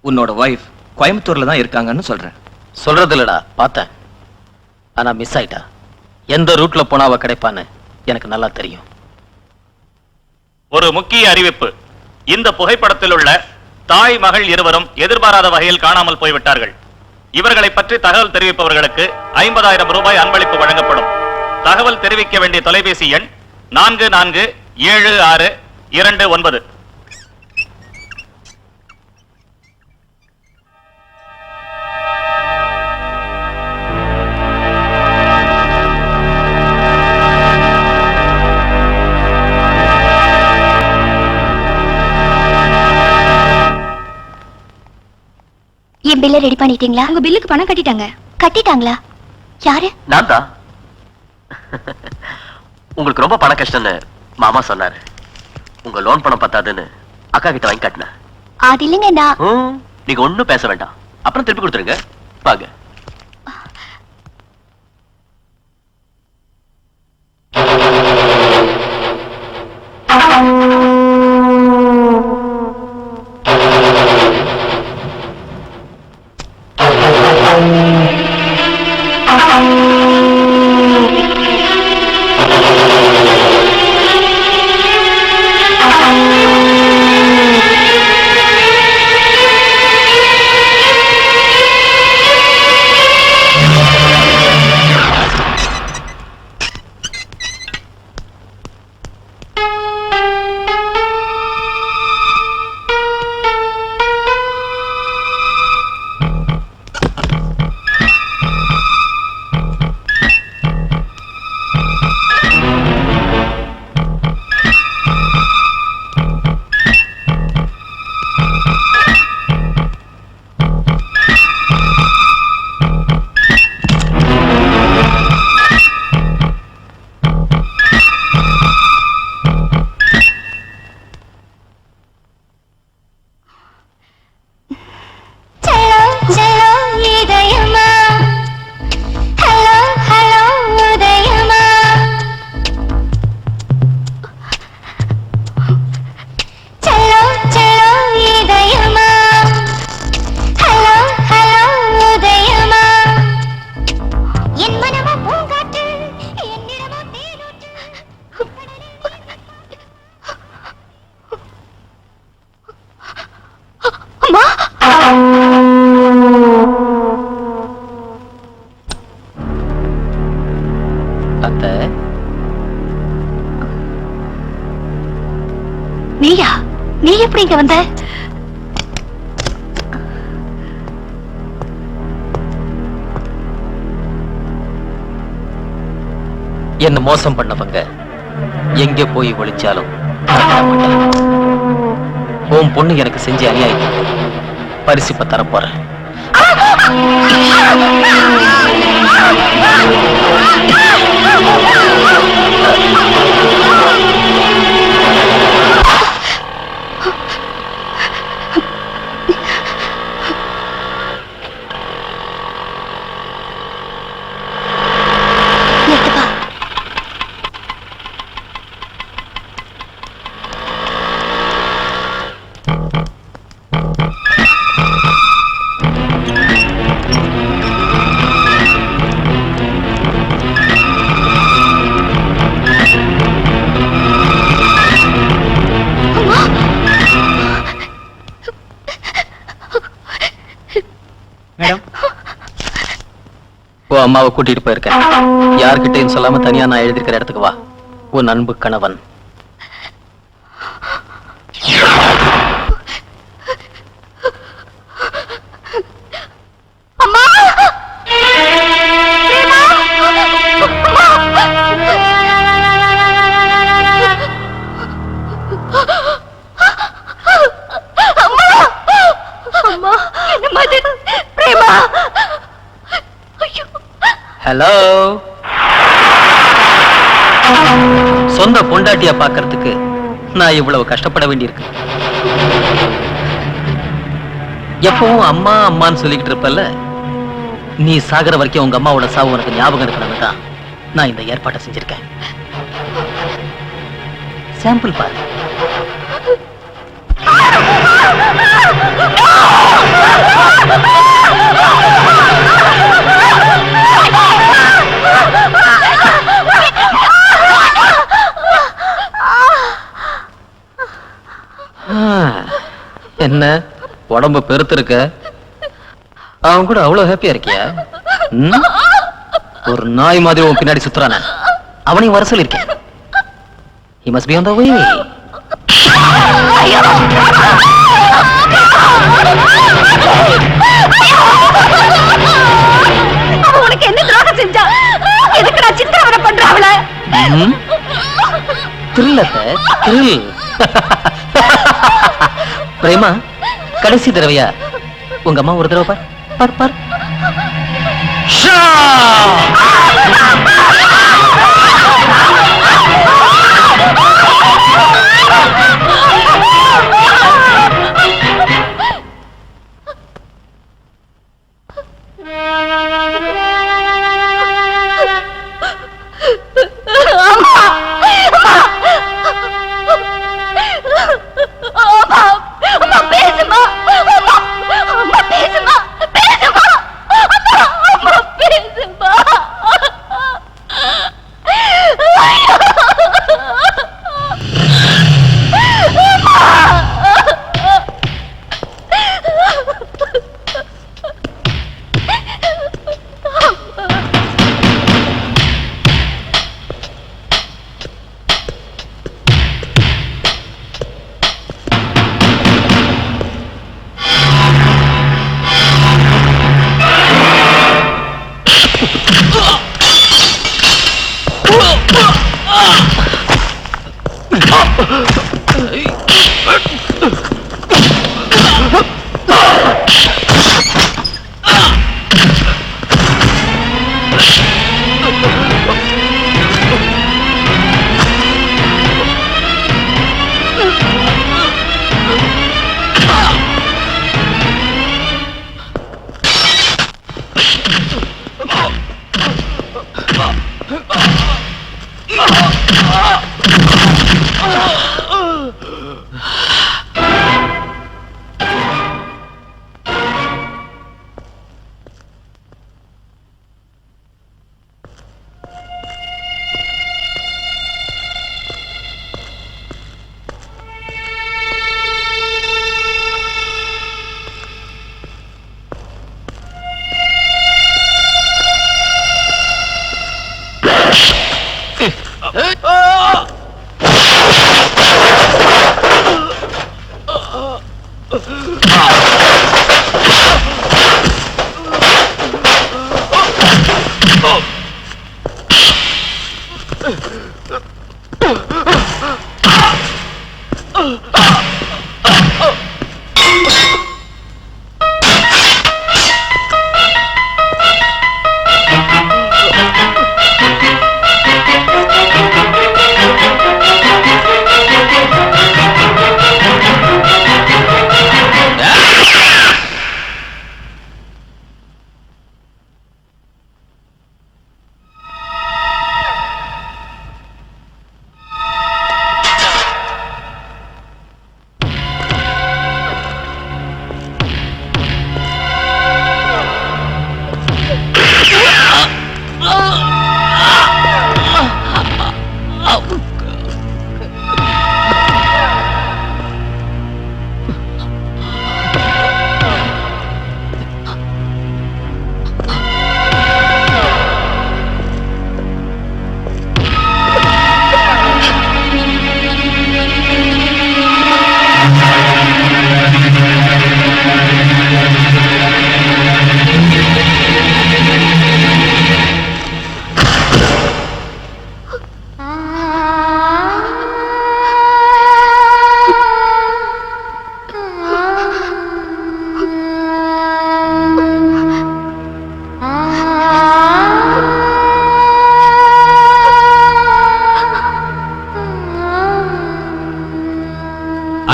உன்னோட வைஃப் கோயம்புத்தூர்ல தான் இருக்காங்கன்னு சொல்றேன். சொல்றது இல்லடா, பார்த்தேன். ஆனா மிஸ் ஆயிட்டா. எந்த ரூட்ல போனா அவ கிடைப்பான்னு எனக்கு நல்லா தெரியும். ஒரு முக்கிய அறிவிப்பு. இந்த புகைப்படத்தில் உள்ள தாய் மகள் இருவரும் எதிர்பாராத வகையில் காணாமல் போய்விட்டார்கள். இவர்களை பற்றி தகவல் தெரிவிப்பவர்களுக்கு 50,000 ரூபாய் அன்பளிப்பு வழங்கப்படும். தகவல் தெரிவிக்க வேண்டிய தொலைபேசி எண் 447629. என் பில்ல ரெடி பண்ணிட்டீங்களா? உங்க பில்லுக்கு பணம் கட்டிட்டாங்க. கட்டிட்டாங்களா? யாரு? நான் தான். உங்களுக்கு ரொம்ப பண கஷ்டம்னு மாமா சொன்னாரு. உங்க லோன் பணம் பத்தாதுன்னு அக்கா கிட்ட வாங்கி கட்டினேன். அது இல்லைங்க, நான் நீங்க ஒண்ணும் பேச வேண்டாம், அப்புறம் திருப்பி கொடுத்துருங்க. வாங்க. நீயா? நீ எப்படி இங்க வந்த? என்ன மோசம் பண்ணவங்க எங்க போய் ஒளிச்சாலும் உன் பொண்ணு எனக்கு செஞ்ச அநியாயம் பரிசிப்ப தரப்போறேன். அம்மாவை கூட்டிட்டு போயிருக்கேன். யார்கிட்டையும் சொல்லாம தனியா நான் எழுதிருக்கிற இடத்துக்கு வா. உன் அன்பு கணவன். ஹலோ. சொந்த பொண்டாட்டியா பாக்கிறதுக்கு நான் இவ்வளவு கஷ்டப்பட வேண்டியிருக்கு. எப்பவும் அம்மா அம்மான்னு சொல்லிக்கிட்டு இருப்பல்ல, நீ சாகர வரைக்கும் உங்க அம்மாவோட சாவு உனக்கு ஞாபகம் இருக்கணும்னு தான் நான் இந்த ஏற்பாட்டை செஞ்சிருக்கேன். சாம்பிள் பாரு. உடம்பு பெருத்து இருக்க, அவன் கூட அவ்வளவு ஹாப்பியா இருக்கியா? ஒரு நாய் மாதிரி உன் பின்னாடி சுத்துறான, அவனையும் வர சொல்லிருக்கேன். He must be on the way. உனக்கு என்ன துரோகம் செஞ்சா? எதுக்கு நான் சித்திரவதை பண்றேன் அவளை? பிரேமா, கடைசி தடவையா உங்க அம்மா ஒரு தடவை பார் பார்.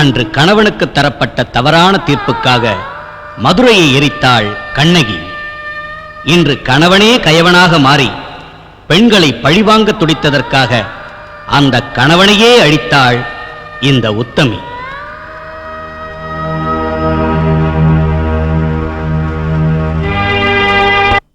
அன்று கணவனுக்கு தரப்பட்ட தவறான தீர்ப்புக்காக மதுரையை எரித்தாள் கண்ணகி. இன்று கணவனே கயவனாக மாறி பெண்களை பழிவாங்க துடித்ததற்காக அந்த கணவனையே அழித்தாள் இந்த உத்தமி.